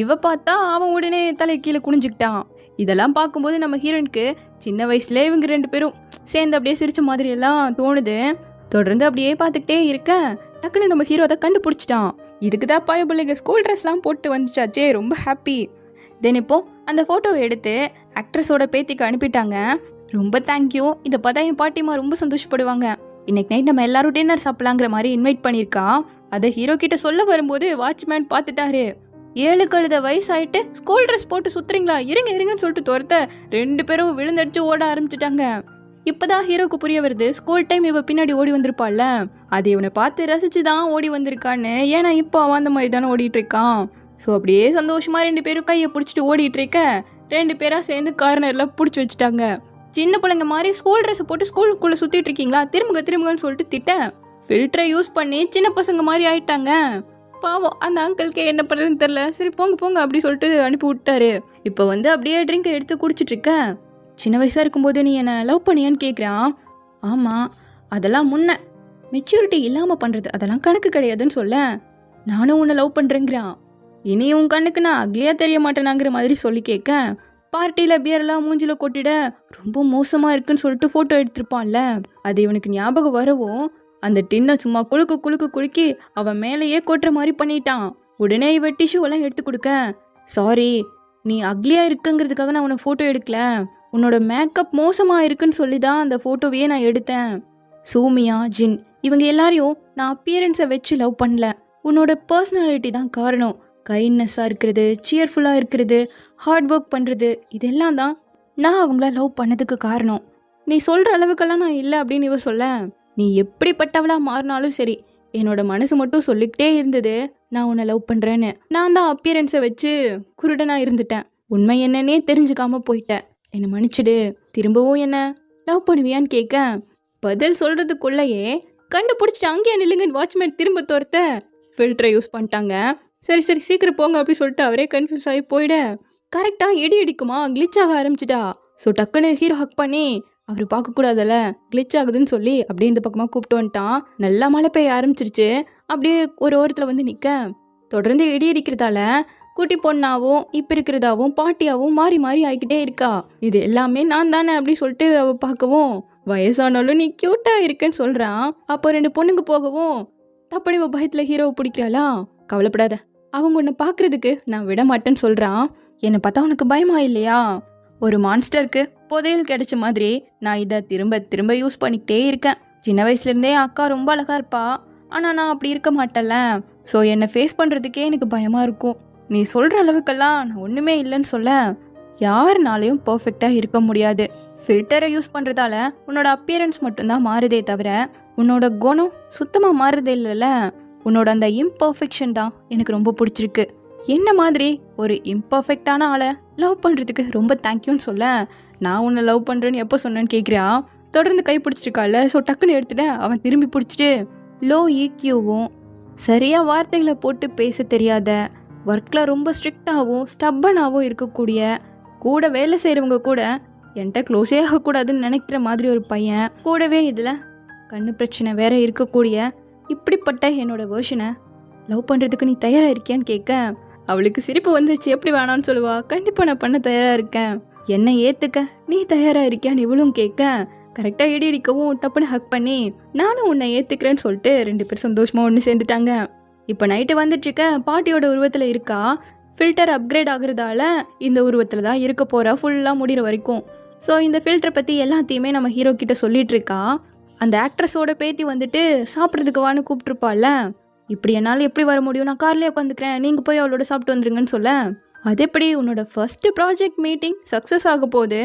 Speaker 1: இவ பார்த்தா அவன் உடனே தலை கீழே குனிஞ்சுக்கிட்டான். இதெல்லாம் பார்க்கும்போது நம்ம ஹீரோயினுக்கு சின்ன வயசுல இவங்க 2 பேரும் சேர்ந்து அப்படியே சிரிச்ச மாதிரி எல்லாம் தோணுது. தொடர்ந்து அப்படியே பார்த்துக்கிட்டே இருக்க டக்குன்னு நம்ம ஹீரோ அதை கண்டுபிடிச்சிட்டான். இதுக்கு தான் பிள்ளைங்க ஸ்கூல் ட்ரெஸ்லாம் போட்டு வந்துச்சாச்சே, ரொம்ப ஹாப்பி. தென் இப்போ அந்த ஃபோட்டோவை எடுத்து ஆக்ட்ரஸோட பேத்திக்கு அனுப்பிட்டாங்க. ரொம்ப தேங்க்யூ, இதை பார்த்தா என் பாட்டிமா ரொம்ப சந்தோஷப்படுவாங்க, இன்னைக்கு நைட் நம்ம எல்லாரும் டின்னர் சாப்பிடலாங்கிற மாதிரி இன்வைட் பண்ணியிருக்கா. அதை ஹீரோ கிட்ட சொல்ல வரும்போது வாட்ச்மேன் பார்த்துட்டாரு. 7 கழுத வயசாயிட்டு ஸ்கூல் ட்ரெஸ் போட்டு சுத்துறீங்களா, இருங்கன்னு சொல்லிட்டு துரத்த 2 பேரும் விழுந்தடிச்சு ஓட ஆரம்பிச்சிட்டாங்க. இப்போதான் ஹீரோக்கு புரிய வருது, ஸ்கூல் டைம் இவ பின்னாடி ஓடி வந்திருப்பாள்ல, அது இவனை பார்த்து ரசிச்சு தான் ஓடி வந்திருக்கான்னு. ஏன்னா இப்போ அவன் அந்த மாதிரி தானே ஓடிட்டு இருக்கான். ஸோ அப்படியே சந்தோஷமா 2 பேரும் கையை பிடிச்சிட்டு ஓடிட்டு இருக்க 2 பேராக சேர்ந்து கார்னரில் பிடிச்சி வச்சுட்டாங்க. சின்ன பிள்ளைங்க மாதிரி ஸ்கூல் ட்ரெஸ்ஸை போட்டு ஸ்கூலுக்குள்ளே சுற்றிட்டு இருக்கீங்களா, திரும்புங்கன்னு சொல்லிட்டு திட்ட ஃபில்டரை யூஸ் பண்ணி சின்ன பசங்க மாதிரி ஆயிட்டாங்க. பாவம் அந்த அங்கிளுக்கு என்ன பண்ணுறதுன்னு தெரில, சரி போங்க அப்படி சொல்லிட்டு அனுப்பி விட்டாரு. இப்போ வந்து அப்படியே ட்ரிங்கை எடுத்து குடிச்சிட்டு இருக்க, சின்ன வயசாக இருக்கும்போது நீ என்னை லவ் பண்ணியான்னு கேட்குறான். ஆமாம், அதெல்லாம் முன்ன மெச்சூரிட்டி இல்லாமல் பண்ணுறது, அதெல்லாம் கணக்கு கிடையாதுன்னு சொல்ல, நானும் உன்னை லவ் பண்ணுறேங்கிறான். இனி உன் கண்ணுக்கு நான் அக்லியாக தெரிய மாட்டேனாங்கிற மாதிரி சொல்லி கேட்க, பார்ட்டியில் பியரெல்லாம் மூஞ்சில் கொட்டிட ரொம்ப மோசமாக இருக்குன்னு சொல்லிட்டு ஃபோட்டோ எடுத்திருப்பான்ல, அது இவனுக்கு ஞாபகம் வரவும் அந்த டின்னை சும்மா குலுக்கி அவன் மேலேயே கொட்டுற மாதிரி பண்ணிட்டான். உடனே இவ டிஷ்யூவெல்லாம் எடுத்து கொடுக்க, சாரி நீ அக்லியாக இருக்குங்கிறதுக்காக நான் உன்னை ஃபோட்டோ எடுக்கல, உன்னோட மேக்கப் மோசமாக இருக்குன்னு சொல்லி தான் அந்த ஃபோட்டோவையே நான் எடுத்தேன். சூமியா ஜின் இவங்க எல்லாரையும் நான் அப்பியரன்ஸை வச்சு லவ் பண்ணல, உன்னோட பர்சனாலிட்டி தான் காரணம். கைண்ட்னஸாக இருக்கிறது, சியர்ஃபுல்லாக இருக்கிறது, ஹார்ட் ஒர்க் பண்ணுறது, இதெல்லாம் தான் நான் அவங்கள லவ் பண்ணதுக்கு காரணம். நீ சொல்கிற அளவுக்கெல்லாம் நான் இல்லை அப்படின்னு இவ சொல்ல, நீ எப்படிப்பட்டவளாக மாறினாலும் சரி, என்னோட மனசு மட்டும் சொல்லிக்கிட்டே இருந்தது நான் உன்னை லவ் பண்ணுறேன்னு. நான் தான் அப்பியரன்ஸை வச்சு குருடனாக இருந்துட்டேன், உண்மை என்னன்னே தெரிஞ்சுக்காம போயிட்டேன், என்னை மன்னிச்சிடு, திரும்பவும் என்ன லவ் பண்ணுவியான்னு கேட்க, பதில் சொல்கிறதுக்குள்ளேயே கண்டுபிடிச்சிட்டு அங்கேயே நில்லுங்கன்னு வாட்ச்மேன் திரும்ப துரத்த ஃபில்டரை யூஸ் பண்ணிட்டாங்க. சரி சீக்கிரம் போங்க அப்படி சொல்லிட்டு அவரே கன்ஃபியூஸ் ஆகி போயிட கரெக்டாக இடி அடிக்குமா கிளிச் ஆக ஆரம்பிச்சிட்டா. ஸோ டக்குன்னு ஹீரோ ஹக் பண்ணி அவர் பார்க்கக்கூடாதல்ல கிளிச் ஆகுதுன்னு சொல்லி அப்படியே இந்த பக்கமாக கூப்பிட்டு வந்துட்டான். நல்லா மழை பெய்ய ஆரம்பிச்சிருச்சு. அப்படியே ஒரு ஓரத்தில் வந்து நிற்க தொடர்ந்து இடி அடிக்கிறதால குட்டி பொண்ணாவும் இப்போ இருக்கிறதாவும் பாட்டியாவும் மாறி மாறி ஆகிக்கிட்டே இருக்கா. இது எல்லாமே நான் தானே அப்படி சொல்லிட்டு அவ பார்க்கவும், வயசானாலும் நீ க்யூட்டா இருக்கேன்னு சொல்றான். அப்போ 2 பொண்ணுங்க போகவும் அப்படி இவ பயத்துல ஹீரோவை பிடிக்கிறாளா. கவலைப்படாத, அவங்க உன்னை பார்க்கறதுக்கு நான் விட மாட்டேன்னு சொல்றான். என்னை பார்த்தா உனக்கு பயமா இல்லையா? ஒரு மான்ஸ்டருக்கு புதையல் கிடைச்ச மாதிரி நான் இதை திரும்ப திரும்ப யூஸ் பண்ணிக்கிட்டே இருக்கேன். சின்ன வயசுலேருந்தே அக்கா ரொம்ப அழகா இருப்பா, ஆனால் நான் அப்படி இருக்க மாட்டேன்ல. ஸோ என்னை ஃபேஸ் பண்ணுறதுக்கே எனக்கு பயமாக இருக்கும். நீ சொல்கிற அளவுக்கெல்லாம் நான் ஒன்றுமே இல்லைன்னு சொல்ல. யாருனாலையும் பர்ஃபெக்டாக இருக்க முடியாது. ஃபில்டரை யூஸ் பண்ணுறதால உன்னோட அப்பியரன்ஸ் மட்டும்தான் மாறுதே தவிர உன்னோட குணம் சுத்தமாக மாறுதே இல்லைல்ல. உன்னோட அந்த இம்பர்ஃபெக்ஷன் தான் எனக்கு ரொம்ப பிடிச்சிருக்கு. என்ன மாதிரி ஒரு இம்பர்ஃபெக்டான ஆளை லவ் பண்ணுறதுக்கு ரொம்ப தேங்க்யூன்னு சொல்ல. நான் உன்னை லவ் பண்ணுறேன்னு எப்போ சொன்னேன்னு கேட்குறா. தொடர்ந்து கை பிடிச்சிருக்கால. ஸோ டக்குன்னு எடுத்துட்டேன். அவன் திரும்பி பிடிச்சிட்டு லோ ஈக்யூவும் சரியாக வார்த்தைகளை போட்டு பேச தெரியாத, ஒர்க்கில் ரொம்ப ஸ்ட்ரிக்டாகவும் ஸ்டப்பனாகவும் இருக்கக்கூடிய, கூட வேலை செய்கிறவங்க கூட என்கிட்ட க்ளோஸே ஆகக்கூடாதுன்னு நினைக்கிற மாதிரி ஒரு பையன், கூடவே இதில் கண்ணு பிரச்சனை வேற இருக்கக்கூடிய இப்படிப்பட்ட என்னோட வேர்ஷனை லவ் பண்ணுறதுக்கு நீ தயாராக இருக்கியான்னு கேட்க அவளுக்கு சிரிப்பு வந்துச்சு. எப்படி வேணான்னு சொல்லுவா. கண்டிப்பாக நான் பண்ண தயாராக இருக்கேன், என்னை ஏற்றுக்க நீ தயாராக இருக்கியான்னு இவளும் கேட்க கரெக்டாக இடி அடிக்கவும் டப்புன்னு ஹக் பண்ணி நானும் உன்னை ஏற்றுக்கிறேன்னு சொல்லிட்டு 2 பேரும் சந்தோஷமாக ஒன்று சேர்ந்துட்டாங்க. இப்போ நைட்டு வந்துட்டுருக்க பாட்டியோட உருவத்தில் இருக்கா. ஃபில்டர் அப்கிரேட் ஆகுறதால இந்த உருவத்தில் தான் இருக்க போகிறா ஃபுல்லாக முடிகிற வரைக்கும். ஸோ இந்த ஃபில்டரை பற்றி எல்லாத்தையுமே நம்ம ஹீரோ கிட்ட சொல்லிட்டு இருக்கா. அந்த ஆக்ட்ரஸோட பேத்தி வந்துட்டு சாப்பிட்றதுக்கு வான்னு கூப்பிட்டுருப்பாள்ல. இப்படி என்னால் எப்படி வர முடியும், நான் கார்லேயே உட்காந்துக்கிறேன், நீங்கள் போய் அவளோட சாப்பிட்டு வந்துருங்கன்னு சொல்ல. அது எப்படி உன்னோட ஃபர்ஸ்ட் ப்ராஜெக்ட் மீட்டிங் சக்ஸஸ் ஆக போகுது,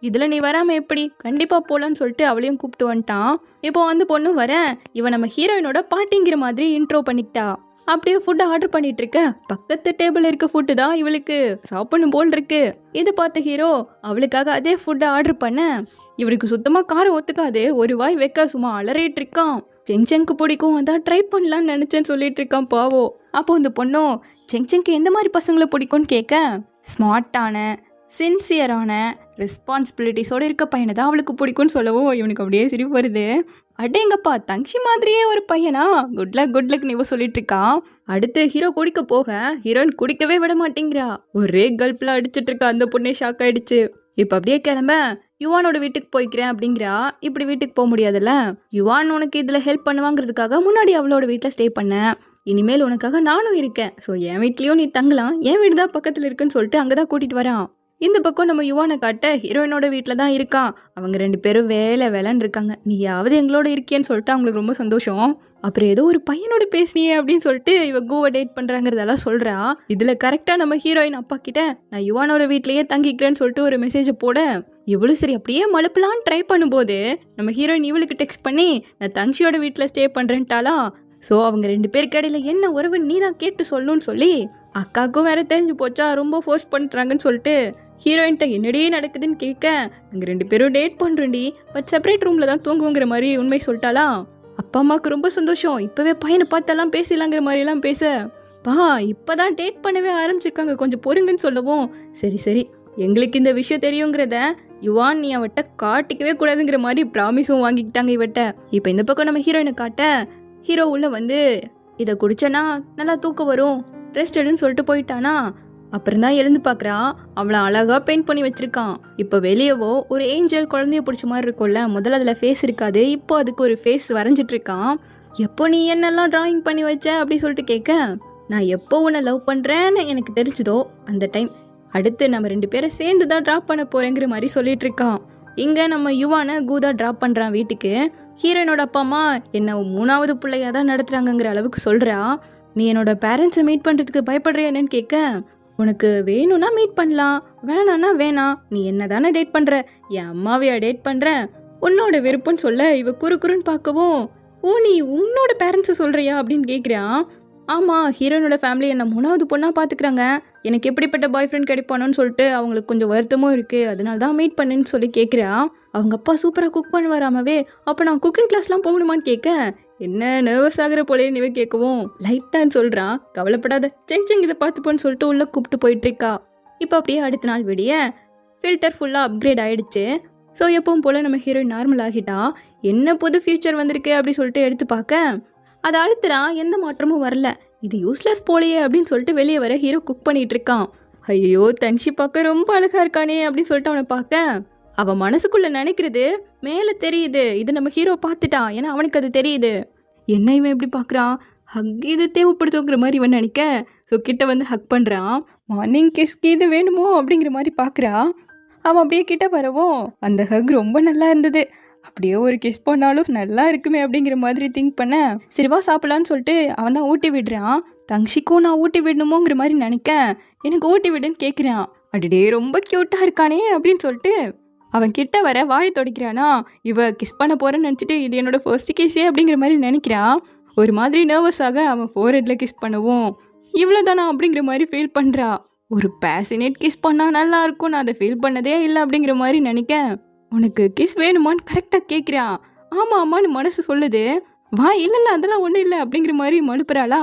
Speaker 1: இதில் நீ வராமல் எப்படி, கண்டிப்பாக போகலான்னு சொல்லிட்டு அவளையும் கூப்பிட்டு வந்துட்டான். இப்போ வந்து பொண்ணும் வர இவன் நம்ம ஹீரோயினோட பாட்டிங்கிற மாதிரி இன்ட்ரோ பண்ணிக்கிட்டா. அப்படியே ஃபுட்டு ஆர்டர் பண்ணிட்டு இருக்க. பக்கத்து டேபிள் இருக்க ஃபுட்டு தான் இவளுக்கு சாப்பிடணும் போல் இருக்கு. இது பார்த்த ஹீரோ அவளுக்காக அதே ஃபுட்டை ஆர்டர் பண்ண இவளுக்கு சுத்தமாக காரம் ஒத்துக்காது. ஒரு வாய் வைக்க சும்மா அலறிட்டு இருக்கான். செங்செங்க்கு பிடிக்கும், அதான் ட்ரை பண்ணலான்னு நினச்சேன்னு சொல்லிட்டு இருக்கான் பாவோ. அப்போ இந்த பொண்ணும் செங்செங்க்கு எந்த மாதிரி பசங்களை பிடிக்கும்னு கேட்க ஸ்மார்ட்டான, சின்சியரான, ரெஸ்பான்சிபிலிட்டிஸோடு இருக்க பையனை தான் அவளுக்கு பிடிக்கும்னு சொல்லவும் இவனுக்கு அப்படியே சிரிப்பு வருது. அடேங்கப்பா, தங்ஷி மாதிரியே ஒரு பையனா, குட் லக் நீவோ சொல்லிட்டு இருக்கான். அடுத்து ஹீரோ குடிக்க போக ஹீரோயின் குடிக்கவே விட மாட்டேங்கிறா. ஒரே கல்ப்ல அடிச்சிட்டு இருக்கா. அந்த பொண்ணே ஷாக் ஆயிடுச்சு. இப்போ அப்படியே கிளம்ப யுவானோட வீட்டுக்கு போய்க்கிறேன் அப்படிங்கிறா. இப்படி வீட்டுக்கு போக முடியாதுல்ல. யுவான் உனக்கு இதில் ஹெல்ப் பண்ணுவாங்கிறதுக்காக முன்னாடி அவளோட வீட்டில் ஸ்டே பண்ணேன். இனிமேல் உனக்காக நானும் இருக்கேன். ஸோ என் வீட்லேயும் நீ தங்கலாம், என் வீடு தான் பக்கத்தில் இருக்குன்னு சொல்லிட்டு அங்கே தான் கூட்டிகிட்டு வரான். இந்த பக்கம் நம்ம யுவானை காட்ட ஹீரோயினோட வீட்டில் தான் இருக்கான். அவங்க 2 பேரும் வேலைன்னு இருக்காங்க. நீயாவது எங்களோட இருக்கியன்னு சொல்லிட்டு அவங்களுக்கு ரொம்ப சந்தோஷம். அப்புறம் ஏதோ ஒரு பையனோட பேசினியே அப்படின்னு சொல்லிட்டு இவ கூவை டேட் பண்ணுறாங்கிறதெல்லாம் சொல்கிறா. இதில் கரெக்டாக நம்ம ஹீரோயின் அப்பா கிட்ட நான் யுவானோட வீட்லேயே தங்கிக்கிறேன்னு சொல்லிட்டு ஒரு மெசேஜை போட இவளும் சரி அப்படியே மழுப்பலான்னு ட்ரை பண்ணும்போது நம்ம ஹீரோயின் இவளுக்கு டெக்ஸ்ட் பண்ணி நான் தங்ஷியோட வீட்டில் ஸ்டே பண்ணுறேன்ட்டாளா. ஸோ அவங்க 2 பேருக்கு இடையில என்ன உறவு நீ தான் கேட்டு சொல்லணும்னு சொல்லி அக்காவுக்கும் வேற தெரிஞ்சு போச்சா, ரொம்ப ஃபோர்ஸ் பண்ணுறாங்கன்னு சொல்லிட்டு ஹீரோயின்ட்ட என்னடி நடக்குதுன்னு கேட்க நாங்கள் 2 பேரும் டேட் பண்ணுறோண்டி, பட் செப்பரேட் ரூமில் தான் தூங்குவோங்கிற மாதிரி உண்மை சொல்லிட்டாளா. அப்பா அம்மாவுக்கு ரொம்ப சந்தோஷம். இப்போவே பையனை பார்த்தெல்லாம் பேசலாங்கிற மாதிரிலாம் பேச இப்போ தான் டேட் பண்ணவே ஆரம்பிச்சிருக்காங்க, கொஞ்சம் பொறுங்கன்னு சொல்லவும் சரி எங்களுக்கு இந்த விஷயம் தெரியுங்கிறத யுவான் நீ அவட்ட காட்டிக்கவே கூடாதுங்கிற மாதிரி ப்ராமிஸும் வாங்கிக்கிட்டாங்க இவட்ட. இப்போ இந்த பக்கம் நம்ம ஹீரோயினை காட்ட ஹீரோ உள்ள வந்து இதை குடிச்சனா நல்லா தூக்கம் வரும், ரெஸ்ட் எடுன்னு சொல்லிட்டு போயிட்டானா. அப்புறம் தான் எழுந்து பார்க்குறா. அவளை அழகாக பெயிண்ட் பண்ணி வச்சுருக்கான். இப்போ வெளியவோ ஒரு ஏஞ்சல் குழந்தைய பிடிச்ச மாதிரி இருக்கும்ல, முதல்ல அதில் ஃபேஸ் இருக்காது, இப்போ அதுக்கு ஒரு ஃபேஸ் வரைஞ்சிட்ருக்கான். எப்போ நீ என்னெல்லாம் ட்ராயிங் பண்ணி வச்ச அப்படி சொல்லிட்டு கேட்க நான் எப்போ உன்னை லவ் பண்ணுறேன்னு எனக்கு தெரிஞ்சதோ அந்த டைம் அடுத்து நம்ம 2 பேரை சேர்ந்து தான் ட்ராப் பண்ண போகிறேங்கிற மாதிரி சொல்லிட்டு இருக்கான். இங்கே நம்ம யுவானை கூதா ட்ராப் பண்ணுறான் வீட்டுக்கு. ஹீரோயினோட அப்பா அம்மா என்ன 3வது பிள்ளையாக தான் நடத்துகிறாங்கங்கிற அளவுக்கு சொல்கிறா. நீ என்னோட பேரண்ட்ஸை மீட் பண்ணுறதுக்கு பயப்படுறியா என்னன்னு கேட்க உனக்கு வேணும்னா மீட் பண்ணலாம், வேணான்னா வேணாம், நீ என்ன தானே டேட் பண்ணுற, என் அம்மாவையா டேட் பண்ணுற, உன்னோட விருப்பம்னு சொல்ல இவ குறுன்னு பார்க்கவும் ஓ நீ உன்னோட பேரண்ட்ஸை சொல்கிறியா அப்படின்னு கேட்குறான். ஆமாம், ஹீரோயினோட ஃபேமிலி என்ன 3வது பொண்ணாக பார்த்துக்கிறாங்க, எனக்கு எப்படிப்பட்ட பாய் ஃப்ரெண்ட் கிடைப்பானோன்னு சொல்லிட்டு அவங்களுக்கு கொஞ்சம் வருத்தமும் இருக்குது, அதனால தான் மீட் பண்ணுன்னு சொல்லி கேட்குறா. அவங்க அப்பா சூப்பராக குக் பண்ணுவாராமவே, அப்போ நான் குக்கிங் கிளாஸ்லாம் போகணுமான்னு கேட்க என்ன நர்வஸ் ஆகிற போலே நீவே கேட்கவும் லைட்டான்னு சொல்கிறான். கவலைப்படாத செங் இதை பார்த்துப்போன்னு சொல்லிட்டு உள்ளே கூப்பிட்டு போயிட்டுருக்கா. இப்போ அப்படியே அடுத்த நாள் விடிய ஃபில்டர் ஃபுல்லாக அப்கிரேட் ஆகிடுச்சு. ஸோ எப்பவும் போல் நம்ம ஹீரோயின் நார்மல் ஆகிட்டா. என்ன புது ஃபியூச்சர் வந்திருக்கு அப்படி சொல்லிட்டு எடுத்து பார்க்க அதை அழுத்துறா. எந்த மாற்றமும் வரல. இது யூஸ்லெஸ் போலையே அப்படின்னு சொல்லிட்டு வெளியே வர ஹீரோ குக் பண்ணிட்டு இருக்கான். ஐயோ தங்ஷி பார்க்க ரொம்ப அழகா இருக்கானே அப்படின்னு சொல்லிட்டு அவனை பார்க்க அவன் மனசுக்குள்ள நினைக்கிறது மேலே தெரியுது. இது நம்ம ஹீரோ பார்த்துட்டான், ஏன்னா அவனுக்கு அது தெரியுது. என்ன இவன் எப்படி பார்க்குறான், ஹக் இது தேவைப்படுத்துங்கிற மாதிரி இவன் நினைக்க ஸோ கிட்ட வந்து ஹக் பண்ணுறான். மார்னிங் கிஸ்க்கு இது வேணுமோ அப்படிங்கிற மாதிரி பார்க்குறான். அவன் அப்படியே கிட்ட வரவும் அந்த ஹக் ரொம்ப நல்லா இருந்தது. அப்படியே ஒரு கிஸ் பண்ணாலும் நல்லா இருக்குமே அப்படிங்கிற மாதிரி திங்க் பண்ண சரிவா சாப்பிடலான்னு சொல்லிட்டு அவன் தான் ஊட்டி விடுறான். தங்ஷிக்கும் நான் ஊட்டி விடணுமோங்கிற மாதிரி நினைக்க எனக்கு ஊட்டி விடுன்னு கேட்குறான். அடடே ரொம்ப க்யூட்டாக இருக்கானே அப்படின்னு சொல்லிட்டு அவன் கிட்ட வர வாயை துடைக்கிறானா. இவ கிஸ் பண்ண போகிறேன்னு நினச்சிட்டு இது என்னோட ஃபர்ஸ்ட் கிஸ்ஸே அப்படிங்கிற மாதிரி நினைக்கிறான். ஒரு மாதிரி நர்வஸாக அவன் ஃபோர்ஹெட்டில் கிஸ் பண்ணவும் இவ்வளோதானா அப்படிங்கிற மாதிரி ஃபீல் பண்ணுறா. ஒரு பேஷனேட் கிஸ் பண்ணால் நல்லா இருக்கும், நான் அதை ஃபீல் பண்ணதே இல்லை அப்படிங்கிற மாதிரி நினைக்க உனக்கு கிஸ் வேணுமான்னு கரெக்டாக கேட்குறான். ஆமாம் ஆமான்னு மனசு சொல்லுது. வா இல்லை அதெல்லாம் ஒன்றும் இல்லை அப்படிங்கிற மாதிரி மழுப்புறாளா.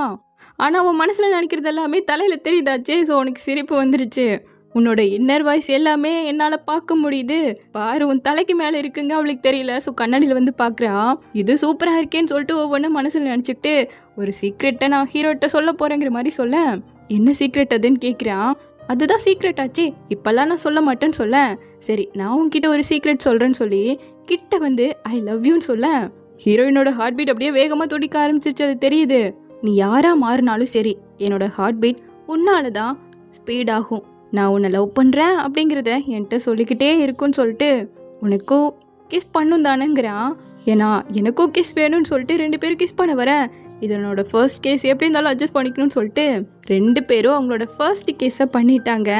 Speaker 1: ஆனால் அவன் மனசில் நினைக்கிறது எல்லாமே தலையில் தெரியுதாச்சே. ஸோ உனக்கு சிரிப்பு வந்துருச்சு. உன்னோட இன்னர் வாய்ஸ் எல்லாமே என்னால் பார்க்க முடியுது. பாரு உன் தலைக்கு மேலே இருக்குங்க, அவளுக்கு தெரியல. ஸோ கண்ணாடியில் வந்து பார்க்குறா. இது சூப்பராக இருக்கேன்னு சொல்லிட்டு ஒவ்வொன்றும் மனசில் நினச்சிக்கிட்டு ஒரு சீக்ரெட்டை நான் ஹீரோட்ட சொல்ல போகிறேங்கிற மாதிரி சொல்ல என்ன சீக்ரெட் அதுன்னு கேட்குறான். அதுதான் சீக்ரெட் ஆச்சு, இப்போல்லாம் நான் சொல்ல மாட்டேன்னு சொல்ல. சரி நான் உன்கிட்ட ஒரு சீக்ரெட் சொல்கிறேன்னு சொல்லி கிட்ட வந்து ஐ லவ் யூன்னு சொல்ல ஹீரோயினோட ஹார்ட் பீட் அப்படியே வேகமாக துடிக்க ஆரம்பிச்சிருச்சு. அது தெரியுது. நீ யாராக மாறினாலும் சரி என்னோட ஹார்ட் பீட் உன்னால தான் ஸ்பீட் ஆகும். நான் உன்னை லவ் பண்ணுறேன் அப்படிங்கிறத என்கிட்ட சொல்லிக்கிட்டே இருக்குன்னு சொல்லிட்டு உனக்கும் கிஸ் பண்ணும் தானேங்கிறான். ஏன்னா எனக்கும் கிஸ் வேணும்னு சொல்லிட்டு 2 பேரும் கிஸ் பண்ண வரேன். இது என்னோட ஃபர்ஸ்ட் கேஸ், எப்படி இருந்தாலும் அட்ஜஸ்ட் பண்ணிக்கணும்னு சொல்லிட்டு 2 பேரும் அவங்களோட ஃபர்ஸ்ட் கேஸை பண்ணிட்டாங்க.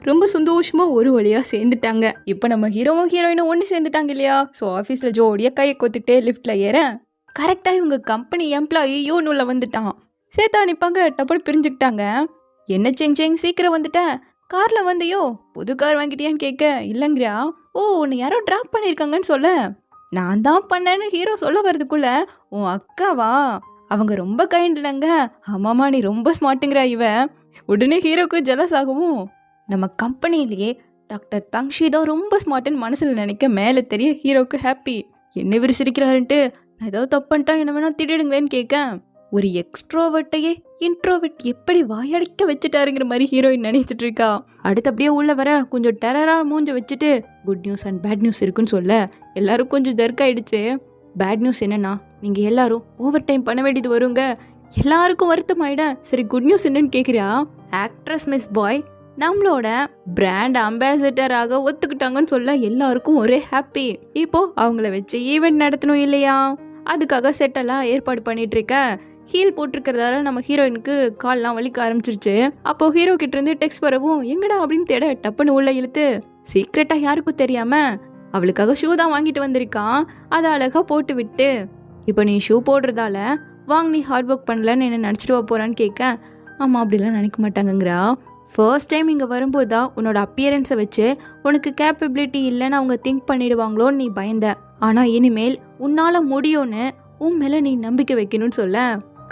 Speaker 1: ரொம்ப சந்தோஷமாக ஒரு வழியாக சேர்ந்துட்டாங்க. இப்போ நம்ம ஹீரோவும் ஹீரோயினும் ஒன்று சேர்ந்துட்டாங்க இல்லையா. ஸோ ஆஃபீஸில் ஜோடியாக கையை கொத்துக்கிட்டே லிஃப்ட்டில் ஏறேன். கரெக்டாக இவங்க கம்பெனி எம்ப்ளாயி யூனுள்ள வந்துட்டான். சேர்த்தா நிற்பாங்க, டப்புனு பிரிஞ்சுக்கிட்டாங்க. என்ன செஞ்சேங்க சீக்கிரம் வந்துட்டேன், காரில் வந்தியோ, புது கார் வாங்கிட்டியான்னு கேட்க இல்லைங்கிறா. ஓ உன்னை யாரோ ட்ராப் பண்ணியிருக்காங்கன்னு சொல்ல நான் தான் பண்ணேன்னு ஹீரோ சொல்ல வரதுக்குள்ள உன் அக்காவா, அவங்க ரொம்ப கைண்ட் இல்லைங்க. ஆமாம்மா நீ ரொம்ப ஸ்மார்ட்டுங்கிறா இவ. உடனே ஹீரோக்கு ஜெலஸ் ஆகவும் நம்ம கம்பெனிலேயே டாக்டர் தங்ஷி தான் ரொம்ப ஸ்மார்ட்டுன்னு மனசில் நினைக்க மேலே தெரிய ஹீரோக்கு ஹாப்பி. என்ன இவர் சிரிக்கிறாருன்ட்டு நான் ஏதாவது தப்பு பண்ணிட்டா என்ன வேணா திட்டிடுங்களேன்னு கேட்க ஒரு எக்ஸ்ட்ரோவர்ட்டையே இன்ட்ரோவர்ட் எப்படி வாயடிக்க வச்சுட்டாருங்கிற மாதிரி ஹீரோயின் நினைச்சிட்டு இருக்கா. அடுத்து அப்படியே உள்ள வர கொஞ்சம் டெரராக மூஞ்ச வச்சுட்டு good news and bad news இருக்குன்னு சொல்ல எல்லாரும் கொஞ்சம் ஜர்க்காயிடுச்சு. பேட் நியூஸ் என்னன்னா நீங்கள் எல்லாரும் ஓவர் டைம் பண்ண வேண்டியது வருங்க, எல்லாருக்கும் வருத்தம் ஆயிட. சரி குட் நியூஸ் என்னன்னு கேட்குறியா, ஆக்ட்ரஸ் மிஸ் பாய் நம்மளோட பிராண்ட் அம்பாசிடராக ஒத்துக்கிட்டாங்கன்னு சொல்ல எல்லாருக்கும் ஒரே ஹாப்பி. இப்போ அவங்கள வச்சு ஈவெண்ட் நடத்தணும் இல்லையா, அதுக்காக செட்டெல்லாம் ஏற்பாடு பண்ணிட்டு இருக்க. ஹீல் போட்டிருக்கிறதால நம்ம ஹீரோயினுக்கு கால்லாம் வலிக்க ஆரம்பிச்சிருச்சு. அப்போ ஹீரோ கிட்ட இருந்து டெக்ஸ்ட் வரவும் எங்கடா அப்படின்னு தேட டப்புன்னு உள்ள இழுத்து சீக்ரெட்டா யாருக்கும் தெரியாம அவளுக்காக ஷூ தான் வாங்கிட்டு வந்திருக்கான். அதை அழகா போட்டு விட்டு இப்போ நீ ஷூ போடுறதால வாங்க நீ ஹார்ட் ஒர்க் பண்ணலன்னு என்ன நினச்சிட்டு வா போறான்னு கேட்க ஆமாம் அப்படிலாம் நினைக்க மாட்டாங்கங்கிறா. ஃபர்ஸ்ட் டைம் இங்கே வரும்போது தான் உன்னோட அப்பியரன்ஸை வச்சு உனக்கு கேப்பபிலிட்டி இல்லைன்னு அவங்க திங்க் பண்ணிடுவாங்களோன்னு நீ பயந்த. ஆனால் இனிமேல் உன்னால் முடியும்னு உன் மேலே நீ நம்பிக்கை வைக்கணும்னு சொல்ல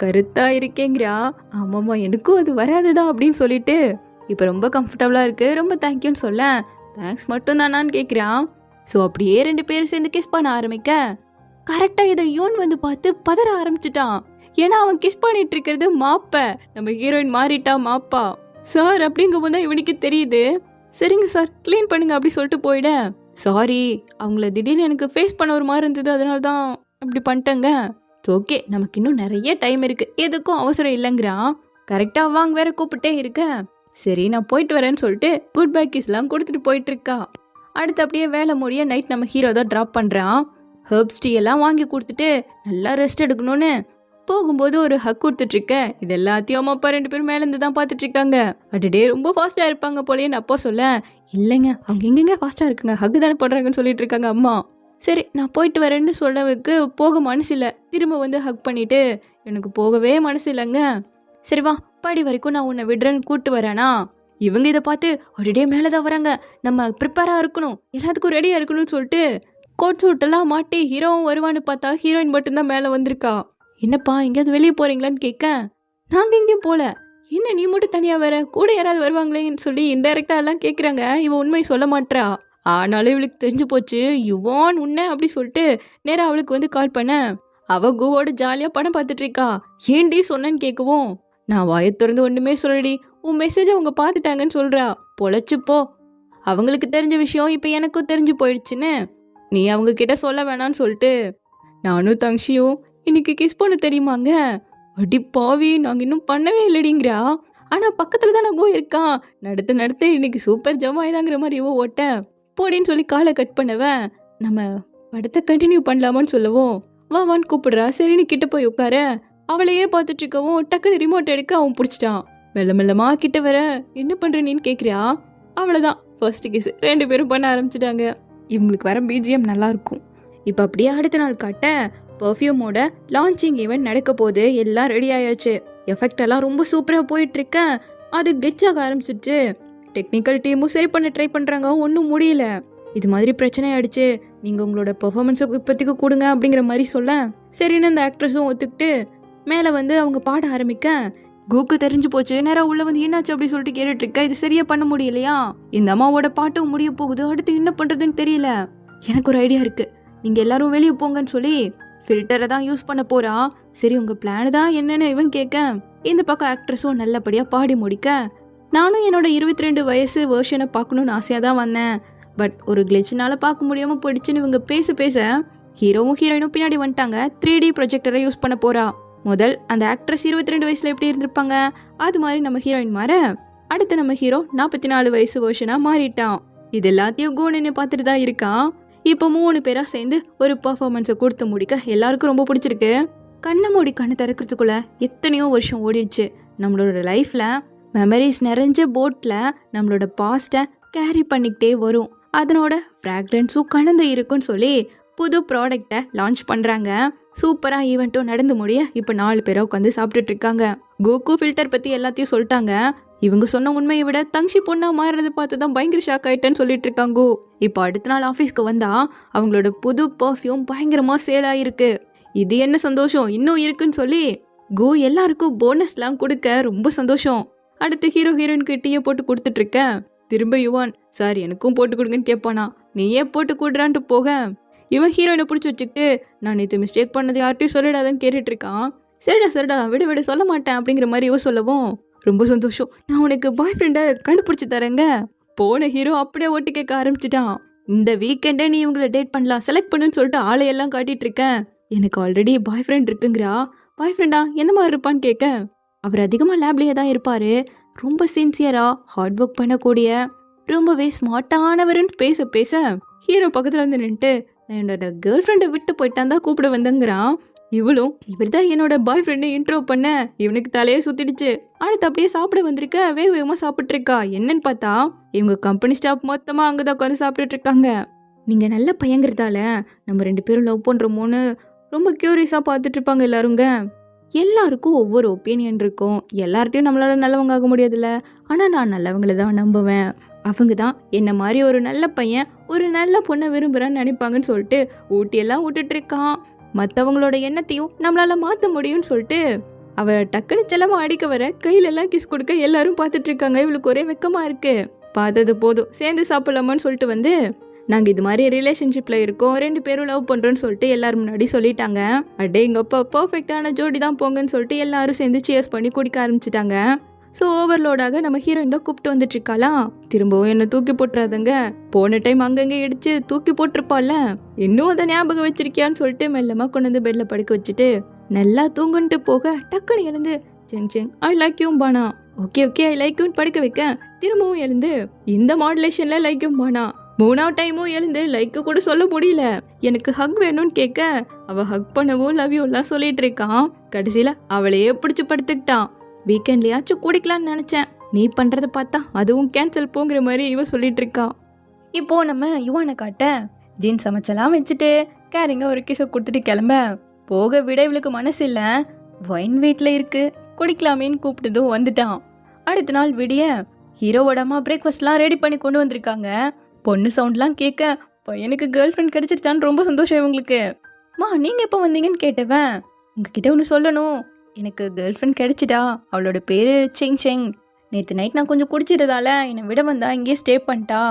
Speaker 1: கருத்தா இருக்கேங்கிறா. ஆமாம்மா எனக்கும் அது வராதுதான் அப்படின்னு சொல்லிட்டு இப்போ ரொம்ப கம்ஃபர்டபுளாக இருக்குது, ரொம்ப தேங்க்யூன்னு சொல்ல தேங்க்ஸ் மட்டும் தானான்னு கேட்குறான். ஸோ அப்படியே 2 பேரும் சேர்ந்து கிஸ் பண்ண ஆரம்பிக்க கரெக்டாக இதை யூன் வந்து பார்த்து பதற ஆரம்பிச்சிட்டான். ஏன்னா அவன் கிஸ் பண்ணிட்டு இருக்கிறது மாப்ப, நம்ம ஹீரோயின் மாறிட்டா மாப்பா. சார் அப்படிங்கும் போது தான் இவனுக்கு தெரியுது. சரிங்க சார் க்ளீன் பண்ணுங்க அப்படி சொல்லிட்டு போயிட சாரி அவங்கள திடீர்னு எனக்கு ஃபேஸ் பண்ண ஒரு மாதிரி இருந்தது, அதனால தான் அப்படி பண்ணிட்டேங்க. ஓகே நமக்கு இன்னும் நிறைய டைம் இருக்குது, எதுக்கும் அவசரம் இல்லைங்கிறான். கரெக்டாக வாங்க வேற கூப்பிட்டே இருக்க. சரி நான் போயிட்டு வரேன்னு சொல்லிட்டு குட் பை கிஸ்லாம் கொடுத்துட்டு போயிட்டு இருக்கா. அடுத்து அப்படியே வேலை முடிய நைட் நம்ம ஹீரோ தான் ட்ராப் பண்ணுறான். ஹெர்ப்ஸ் டீ எல்லாம் வாங்கி கொடுத்துட்டு நல்லா ரெஸ்ட் எடுக்கணும்னு போகும்போது ஒரு ஹக் கொடுத்துட்ருக்க. இது எல்லாத்தையும் அம்மா அப்பா 2 பேரும் மேலேருந்து தான் பார்த்துட்டு இருக்காங்க. அடடே ரொம்ப ஃபாஸ்ட்டாக இருப்பாங்க போலேன்னு அப்பா சொல்ல இல்லைங்க அவங்க எங்கெங்க ஃபாஸ்ட்டாக இருக்குங்க, ஹக்கு தானே பண்ணுறாங்கன்னு சொல்லிட்டு இருக்காங்க அம்மா. சரி நான் போயிட்டு வரேன்னு சொல்லவுக்கு போக மனசு இல்லை, திரும்ப வந்து ஹக் பண்ணிட்டு எனக்கு போகவே மனசு இல்லைங்க. சரி வா படி வரைக்கும் நான் உன்னை விடுறேன்னு கூப்பிட்டு வரேனா. இவங்க இதை பார்த்து அடடே மேலே தான் வராங்க, நம்ம ப்ரிப்பேராக இருக்கணும், எல்லாத்துக்கும் ரெடியாக இருக்கணும்னு சொல்லிட்டு கோட் சூட்டெல்லாம் மாட்டி ஹீரோவும் வருவான்னு பார்த்தா ஹீரோயின் மட்டும்தான் மேலே வந்திருக்கா. என்னப்பா எங்கேயாவது வெளியே போகிறீங்களான்னு கேட்க நாங்கள் எங்கேயும் போகல, என்ன நீ மட்டும் தனியாக வேற கூட யாராவது வருவாங்களேன்னு சொல்லி இன்டெரக்டாக எல்லாம் கேட்குறாங்க. இவன் உண்மை சொல்ல மாட்டா. ஆனாலும் இவளுக்கு தெரிஞ்சு போச்சு யுவான் உன்ன அப்படி சொல்லிட்டு நேராக அவளுக்கு வந்து கால் பண்ண அவள் கூவோட ஜாலியாக படம் பார்த்துட்டு இருக்கா. ஏன்டி சொன்னேன்னு கேட்கவும் நான் வாயை திறந்து ஒன்றுமே சொல்லடி, உன் மெசேஜை அவங்க பார்த்துட்டாங்கன்னு சொல்கிறா. பொழைச்சிப்போ. அவங்களுக்கு தெரிஞ்ச விஷயம் இப்போ எனக்கும் தெரிஞ்சு போயிடுச்சுன்னு நீ அவங்க கிட்ட சொல்ல வேணான்னு சொல்லிட்டு நானும் தங்ஷியும் இன்னைக்கு கிஸ் பண்ண தெரியுமாங்க. அடி பாவி, நாங்கள் இன்னும் பண்ணவே இல்லடிங்கிறா. ஆனால் பக்கத்தில் தான் நான் இருக்கான். நடத்து இன்னைக்கு சூப்பர் ஜமாயிதாங்கிற மாதிரி ஓட்ட போடின்னு சொல்லி காலை கட் பண்ணவன். நம்ம படத்தை கண்டினியூ பண்ணலாமான்னு சொல்லவும் வான்னு கூப்பிடுறா. சரின்னு கிட்ட போய் உட்கார அவளையே பார்த்துட்டு இருக்கவும் டக்குன்னு ரிமோட் எடுக்க அவன் பிடிச்சிட்டான். மெல்லமா கிட்ட வர என்ன பண்ற நீன்னு கேட்குறியா. அவ்வளோதான், ஃபர்ஸ்ட் கிஸ் 2 பேரும் பண்ண ஆரம்பிச்சிட்டாங்க. இவங்களுக்கு வர பிஜிஎம் நல்லா இருக்கும். இப்போ அப்படியே அடுத்த நாள் காட்ட பர்ஃப்யூமோட லான்ச்சிங் ஈவெண்ட் நடக்க போது. எல்லாம் ரெடி ஆயாச்சு. எஃபெக்ட் எல்லாம் ரொம்ப சூப்பராக போயிட்டு இருக்க. அது கிளிச் ஆக ஆரம்பிச்சிருச்சு. டெக்னிக்கல் டீமும் சரி பண்ண ட்ரை பண்ணுறாங்க, ஒன்றும் முடியல. இது மாதிரி பிரச்சனை ஆயிடுச்சு, நீங்கள் உங்களோட பெர்ஃபார்மன்ஸை இப்போதைக்கு கொடுங்க அப்படிங்கிற மாதிரி சொல்ல சரின்னு அந்த ஆக்ட்ரஸும் ஒத்துக்கிட்டு மேலே வந்து அவங்க பாட ஆரம்பிக்க கூக்கு தெரிஞ்சு போச்சு. நேரம் உள்ள வந்து என்னாச்சு அப்படி சொல்லிட்டு கேட்டுட்டு இருக்க. இது சரியா பண்ண முடியலையா, இந்த அம்மாவோட பாட்டும் முடிய போகுது, அடுத்து என்ன பண்றதுன்னு தெரியல. எனக்கு ஒரு ஐடியா இருக்கு, நீங்க எல்லாரும் வெளியே போங்கன்னு சொல்லி ஃபில்டரை தான் யூஸ் பண்ண போறா. சரி உங்க பிளான் தான் என்னன்னு இவன் கேட்க இந்த பக்கம் ஆக்ட்ரஸும் நல்லபடியா பாடி முடிக்க நானும் என்னோட 22 வயசு வேர்ஷனை பார்க்கணும்னு ஆசையாக தான் வந்தேன். பட் ஒரு கிளிச்னால பார்க்க முடியாம போயிடுச்சுன்னு இவங்க பேச ஹீரோவும் ஹீரோயினும் பின்னாடி வந்துட்டாங்க. 3D ப்ரொஜெக்டரை யூஸ் பண்ண போறா. முதல் அந்த ஆக்ட்ரஸ் 22 வயசுல எப்படி இருந்திருப்பாங்க, அது மாதிரி நம்ம ஹீரோயின் மாற அடுத்து நம்ம ஹீரோ 44 வயசு வேர்ஷனா மாறிட்டான். இது எல்லாத்தையும் கோன்னு பார்த்துட்டு தான் இருக்கான். இப்போ 3 பேரா சேர்ந்து ஒரு பர்ஃபார்மன்ஸை கொடுத்து முடிக்க எல்லாருக்கும் ரொம்ப பிடிச்சிருக்கு. கண்ணை மூடி கண்ணு திறக்கிறதுக்குள்ள எத்தனையோ வருஷம் ஓடிடுச்சு. நம்மளோட லைஃப்ல மெமரிஸ் நிறைஞ்ச போட்ல நம்மளோட பாஸ்ட்டை கேரி பண்ணிக்கிட்டே வரும். அதனோட ஃப்ராக்ரன்ஸும் கலந்து இருக்குன்னு சொல்லி புது ப்ராடக்டை லான்ச் பண்ணுறாங்க. சூப்பராக ஈவெண்ட்டும் நடந்து முடிய இப்போ 4 பேரை உட்காந்து சாப்பிட்டுட்டு இருக்காங்க. கோகு ஃபில்டர் பற்றி எல்லாத்தையும் சொல்லிட்டாங்க. இவங்க சொன்ன உண்மையை விட தங்ஷி பொண்ணா மாறுறதை பார்த்து தான் பயங்கர ஷாக் ஆயிட்டேன்னு சொல்லிட்டு இருக்காங்க. இப்போ அடுத்த நாள் ஆஃபீஸ்க்கு வந்தா அவங்களோட புது பர்ஃப்யூம் பயங்கரமாக சேல் ஆகிருக்கு. இது என்ன சந்தோஷம் இன்னும் இருக்குன்னு சொல்லி கோ எல்லாருக்கும் போனஸ்லாம் கொடுக்க ரொம்ப சந்தோஷம். அடுத்து ஹீரோ ஹீரோயினுக்கு டீயை போட்டு கொடுத்துட்டு இருக்க. திரும்ப யுவான் சார் எனக்கும் போட்டு கொடுங்கன்னு கேட்பானா. நீயே போட்டு கொடுறான்ட்டு போக இவன் ஹீரோயினை பிடிச்சி வச்சுக்கிட்டு நான் நேற்று மிஸ்டேக் பண்ணது யார்ட்டையும் சொல்லிடாதான்னு கேட்டுட்டு இருக்கான். சரிடா விட சொல்ல மாட்டேன் அப்படிங்கிற மாதிரி இவன் சொல்லவும் ரொம்ப சந்தோஷம், நான் உனக்கு பாய் ஃப்ரெண்டை கண்டுபிடிச்சி தரேங்க. போன ஹீரோ அப்படியே ஓட்டு கேட்க ஆரம்பிச்சிட்டான். இந்த வீக்கெண்டே நீ இவங்களை டேட் பண்ணலாம், செலக்ட் பண்ணுன்னு சொல்லிட்டு ஆளையெல்லாம் காட்டிட்டு இருக்கேன். எனக்கு ஆல்ரெடி பாய் ஃப்ரெண்ட் இருக்குங்கிறா. பாய் ஃப்ரெண்டா எந்த மாதிரி இருப்பான்னு கேட்க அவர் அதிகமாக லேப்லேயே தான் இருப்பார். ரொம்ப சின்சியராக ஹார்ட் ஒர்க் பண்ணக்கூடிய ரொம்பவே ஸ்மார்ட்டானவருன்னு பேச ஹீரோ பக்கத்தில் வந்து நின்றுட்டு நான் என்னோட கேர்ள் ஃப்ரெண்டை விட்டு போயிட்டான் தான் கூப்பிட வந்தேங்கிறான். இவளும் இவர் தான் என்னோட பாய் ஃப்ரெண்டை இன்ட்ரோ பண்ண. இவனுக்கு தலையே சுத்திடுச்சு. அடுத்து அப்படியே சாப்பிட வந்திருக்க. வேகமாக சாப்பிட்டு இருக்கா. என்னன்னு பார்த்தா இவங்க கம்பெனி ஸ்டாஃப் மொத்தமாக அங்கே தான் உட்காந்து சாப்பிட்டுட்டு இருக்காங்க. நீங்கள் நல்ல பையங்கிறதால நம்ம 2 பேரும் லவ் பண்ணுறோமோன்னு ரொம்ப க்யூரியஸாக பார்த்துட்டு இருப்பாங்க எல்லாருங்க. எல்லாருக்கும் ஒவ்வொரு ஒப்பீனியன் இருக்கும். எல்லார்ட்டையும் நம்மளால நல்லவங்க ஆக முடியாதுல்ல. ஆனால் நான் நல்லவங்களை தான் நம்புவேன். அவங்க தான் என்ன மாதிரி ஒரு நல்ல பையன் ஒரு நல்ல பொண்ணை விரும்புகிறான்னு நினைப்பாங்கன்னு சொல்லிட்டு ஊட்டியெல்லாம் விட்டுட்டு இருக்கான். மற்றவங்களோட எண்ணத்தையும் நம்மளால மாற்ற முடியும்னு சொல்லிட்டு அவ டக்குன்னு செல்லமாக அடிக்க வர கையிலெல்லாம் கிஸ் கொடுக்க எல்லாரும் பார்த்துட்டு இருக்காங்க. இவளுக்கு ஒரே வெக்கமாக இருக்கு. பார்த்தது போதும் சேர்ந்து சாப்பிடலாமான்னு சொல்லிட்டு வந்து நாங்கள் இது மாதிரி ரிலேஷன்ஷிப்பில் இருக்கோம், 2 பேரும் லவ் பண்ணுறோன்னு சொல்லிட்டு எல்லாரும் முன்னாடி சொல்லிட்டாங்க. அடே எங்கப்பா பர்ஃபெக்டான ஜோடி தான் போங்கன்னு சொல்லிட்டு எல்லாரும் சேர்ந்து சியர்ஸ் பண்ணி குடிக்க ஆரம்பிச்சிட்டாங்க. ஸோ ஓவர்லோடாக நம்ம ஹீரோயின் தான் கூப்பிட்டு வந்துட்டு இருக்காளாம். திரும்பவும் என்ன தூக்கி போட்டுறாதுங்க, போன டைம் அங்கங்கே இடிச்சு தூக்கி போட்டிருப்பாள்ல, இன்னும் அதை ஞாபகம் வச்சிருக்கியான்னு சொல்லிட்டு மெல்லமாக கொண்டு வந்து பெட்ல படுக்க வச்சுட்டு நல்லா தூங்குன்ட்டு போக டக்குன்னு எழுந்து செங் ஐ லைக் யூ பானா. ஓகே ஐ லைக் யூன்னு படுக்க வைக்க திரும்பவும் எழுந்து இந்த மாடுலேஷன்ல லைக் யூ பானா. 3ஆவது டைமும் எழுந்து லைக்கு கூட சொல்ல முடியல. எனக்கு ஹக் வேணும்னு கேட்க அவ ஹக் பண்ணவும் லவ் யூ எல்லாம் சொல்லிட்டு இருக்கான். கடைசியில அவளையே பிடிச்சி படுத்துக்கிட்டான். வீக்கெண்ட்லயாச்சும் குடிக்கலான்னு நினைச்சேன், நீ பண்றத பார்த்தா அதுவும் கேன்சல் போங்கிற மாதிரி இவ சொல்லிட்டு இருக்கா. இப்போ நம்ம யுவானை காட்ட ஜீன்ஸ் சமைச்செல்லாம் வச்சுட்டு கேரிங்க ஒரு கிசை கொடுத்துட்டு கிளம்ப போக விட இவளுக்கு மனசு இல்லை. வைன் வீட்டில் இருக்கு குடிக்கலாமேன்னு கூப்பிட்டதும் வந்துட்டான். அடுத்த நாள் விடிய ஹீரோவோட அம்மா பிரேக்ஃபாஸ்ட்லாம் ரெடி பண்ணி கொண்டு வந்திருக்காங்க. பொண்ணு சவுண்ட்லாம் கேட்க பையனுக்கு கேர்ள் ஃப்ரெண்ட் கிடைச்சிருச்சான்னு ரொம்ப சந்தோஷம் இவங்களுக்கு. நீங்கள் எப்போ வந்தீங்கன்னு கேட்டவன் உங்ககிட்ட ஒன்று சொல்லணும், எனக்கு கேர்ள் ஃப்ரெண்ட் கிடைச்சிட்டா. அவளோட பேர் செங். நேற்று நைட் நான் கொஞ்சம் குடிச்சிட்டதால என்னை விட வந்தா இங்கேயே ஸ்டே பண்ணிட்டா.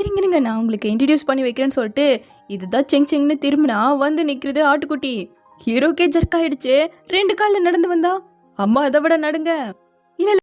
Speaker 1: இருங்க நான் உங்களுக்கு இன்ட்ரடியூஸ் பண்ணி வைக்கிறேன்னு சொல்லிட்டு இதுதான் செங்னு திரும்பினா வந்து நிற்கிறது ஆட்டுக்குட்டி. ஹீரோக்கே ஜர்க் ஆயிடுச்சு. 2 காலில் நடந்து வந்தா அம்மா அதை விட நடுங்க. இல்ல